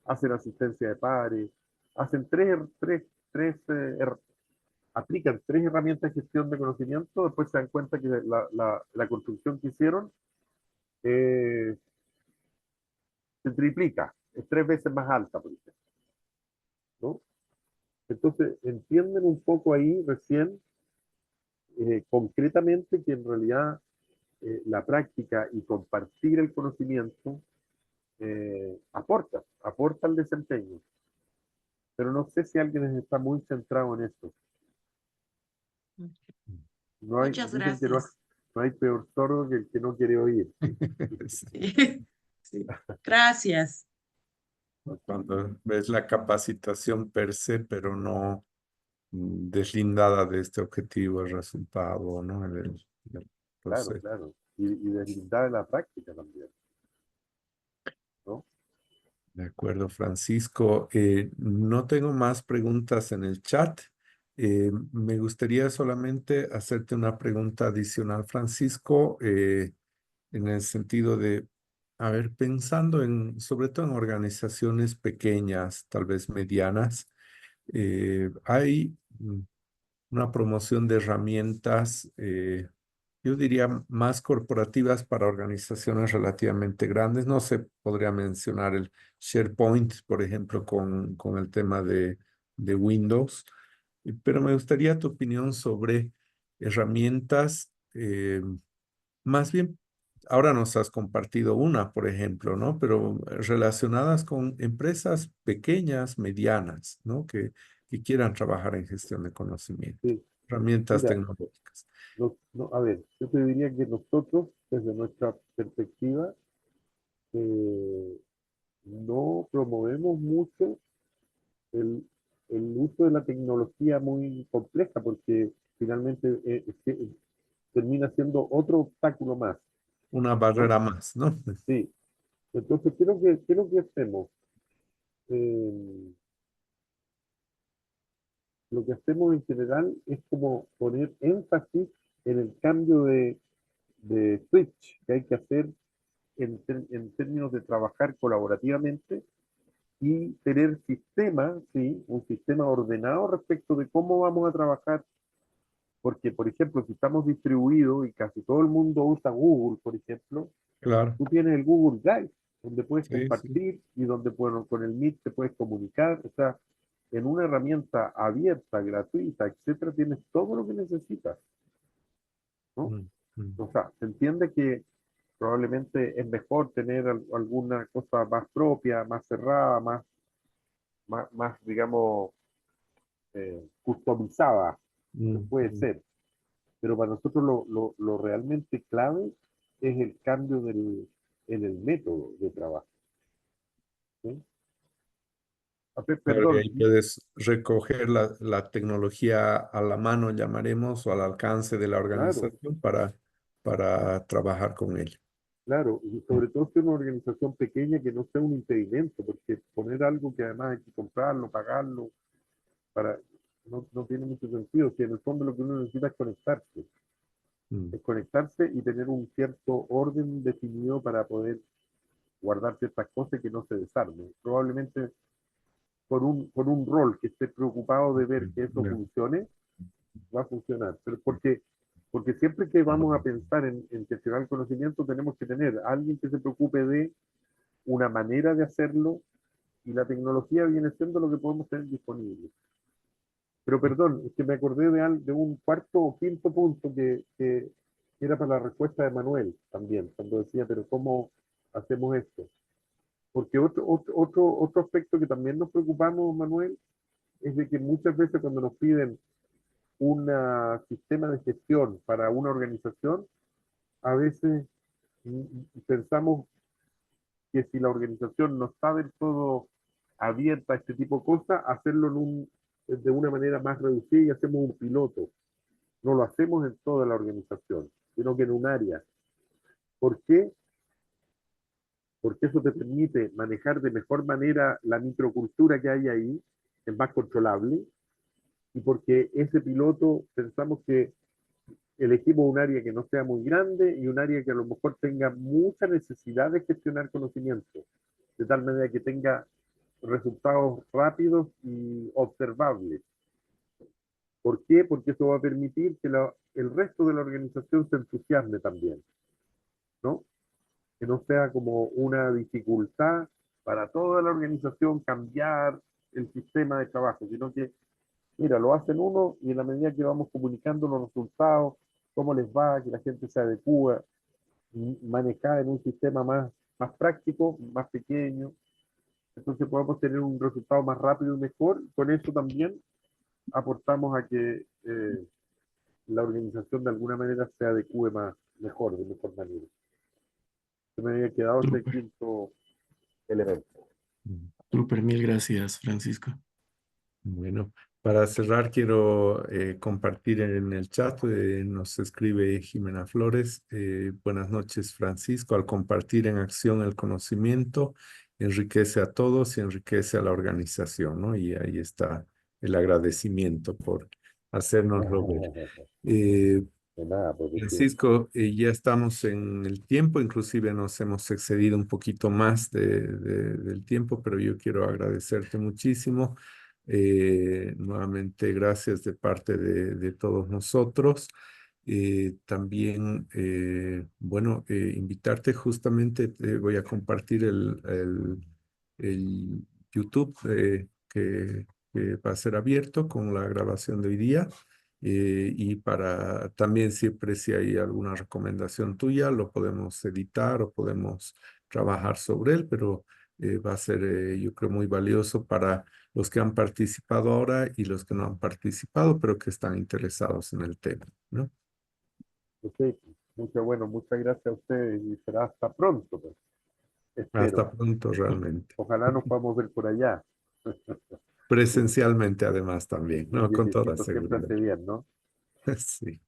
Speaker 1: hacen asistencia de pares, hacen aplican 3 herramientas de gestión de conocimiento, después se dan cuenta que la construcción que hicieron eh, se triplica, es 3 veces más alta, por ejemplo, ¿no? Entonces, entienden un poco ahí recién, concretamente, que en realidad la práctica y compartir el conocimiento aporta al desempeño. Pero no sé si alguien está muy centrado en eso.
Speaker 4: Muchas
Speaker 1: Dicen que no,
Speaker 4: gracias.
Speaker 1: no hay peor sordo que el que no quiere oír.
Speaker 2: Sí.
Speaker 4: Sí. Gracias.
Speaker 2: Cuando ves la capacitación per se, pero no deslindada de este objetivo, el resultado, ¿no? Del
Speaker 1: Claro,
Speaker 2: proceso.
Speaker 1: claro. Y deslindar de la práctica también, ¿no?
Speaker 2: De acuerdo, Francisco. No tengo más preguntas en el chat. Me gustaría solamente hacerte una pregunta adicional, Francisco, en el sentido de, a ver, pensando sobre todo en organizaciones pequeñas, tal vez medianas, hay una promoción de herramientas, yo diría más corporativas para organizaciones relativamente grandes. No sé, podría mencionar el SharePoint, por ejemplo, con el tema de Windows, pero me gustaría tu opinión sobre herramientas, más bien, ahora nos has compartido una, por ejemplo, ¿no? Pero relacionadas con empresas pequeñas, medianas, ¿no? Que quieran trabajar en gestión de conocimiento,
Speaker 1: Sí.
Speaker 2: herramientas
Speaker 1: Mira,
Speaker 2: tecnológicas.
Speaker 1: a ver, yo te diría que nosotros, desde nuestra perspectiva, eh, no promovemos mucho el, el uso de la tecnología muy compleja, porque finalmente termina siendo otro obstáculo más,
Speaker 2: Una
Speaker 1: ¿no?
Speaker 2: barrera más, ¿no?
Speaker 1: Sí. Entonces, ¿qué es lo que hacemos? Eh, lo que hacemos en general es como poner énfasis en el cambio de switch que hay que hacer en términos de trabajar colaborativamente y tener sistemas, ¿sí? Un sistema ordenado respecto de cómo vamos a trabajar. Porque, por ejemplo, si estamos distribuidos y casi todo el mundo usa Google, por ejemplo,
Speaker 2: Claro,
Speaker 1: tú tienes el Google Drive, donde puedes
Speaker 2: sí, sí.
Speaker 1: compartir y donde con el Meet te puedes comunicar. O sea, en una herramienta abierta, gratuita, etcétera, tienes todo lo que necesitas, ¿no?
Speaker 2: Mm, mm.
Speaker 1: O sea, se entiende que probablemente es mejor tener alguna cosa más propia, más cerrada, más digamos, customizada, puede ser. Pero para nosotros lo realmente clave es el cambio en el método de trabajo. ¿Sí?
Speaker 2: Claro, y
Speaker 1: Perdón,
Speaker 2: ahí puedes recoger la tecnología a la mano, llamaremos, o al alcance de la
Speaker 1: claro,
Speaker 2: organización para trabajar con ella.
Speaker 1: claro, y sobre todo si es una organización pequeña que no sea un impedimento, porque poner algo que además hay que comprarlo, pagarlo, no tiene mucho sentido. Si en el fondo lo que uno necesita
Speaker 2: Mm.
Speaker 1: es conectarse y tener un cierto orden definido para poder guardar ciertas cosas y que no se desarmen. Probablemente por un rol que esté preocupado de ver que eso
Speaker 2: Ya.
Speaker 1: funcione, va a funcionar. Pero porque siempre que vamos a pensar en gestionar el conocimiento, tenemos que tener a alguien que se preocupe de una manera de hacerlo y la tecnología viene siendo lo que podemos tener disponible. Pero perdón, es que me acordé de un cuarto o quinto punto que era para la respuesta de Manuel también, cuando decía, pero ¿cómo hacemos esto? Porque otro aspecto que también nos preocupamos, Manuel, es de que muchas veces cuando nos piden un sistema de gestión para una organización, a veces pensamos que si la organización no está del todo abierta a este tipo de cosas, hacerlo de una manera más reducida y hacemos un piloto. No lo hacemos en toda la organización, sino que en un área. ¿Por qué? Porque eso te permite manejar de mejor manera la microcultura que hay ahí, es más controlable, y porque ese piloto pensamos que elegimos un área que no sea muy grande y un área que a lo mejor tenga mucha necesidad de gestionar conocimiento, de tal manera que tenga resultados rápidos y observables. ¿Por qué? Porque eso va a permitir que el resto de la organización se entusiasme también, ¿no? Que no sea como una dificultad para toda la organización cambiar el sistema de trabajo, sino que, mira, lo hacen uno y en la medida que vamos comunicando los resultados, cómo les va, que la gente se adecúa, manejar en un sistema más práctico, más pequeño, entonces podemos tener un resultado más rápido y mejor. Con eso también aportamos a que la organización de alguna manera se adecue mejor, de mejor manera. Se me había quedado ese
Speaker 3: Súper,
Speaker 1: quinto elemento.
Speaker 3: súper, mil gracias, Francisco.
Speaker 2: Bueno, para cerrar quiero compartir en el chat, nos escribe Jimena Flores, buenas noches Francisco, al compartir en acción el conocimiento, enriquece a todos y enriquece a la organización, ¿no? Y ahí está el agradecimiento por hacérnoslo ver.
Speaker 1: De nada, porque
Speaker 2: Francisco, ya estamos en el tiempo, inclusive nos hemos excedido un poquito más del tiempo, pero yo quiero agradecerte muchísimo. Nuevamente, gracias de parte de todos nosotros. También, bueno, invitarte justamente, voy a compartir el YouTube que va a ser abierto con la grabación de hoy día. Y para también siempre si hay alguna recomendación tuya, lo podemos editar o podemos trabajar sobre él, pero va a ser, yo creo, muy valioso para los que han participado ahora y los que no han participado, pero que están interesados en el tema, ¿no?
Speaker 1: ok, muchas gracias a ustedes y será hasta pronto, pues, espero.
Speaker 2: Hasta pronto, realmente.
Speaker 1: Ojalá nos podamos ver por allá.
Speaker 2: Presencialmente, además, también,
Speaker 1: Un
Speaker 2: ¿no? Con toda
Speaker 1: viajecito siempre
Speaker 2: seguridad.
Speaker 1: hace bien, ¿no?
Speaker 2: Sí.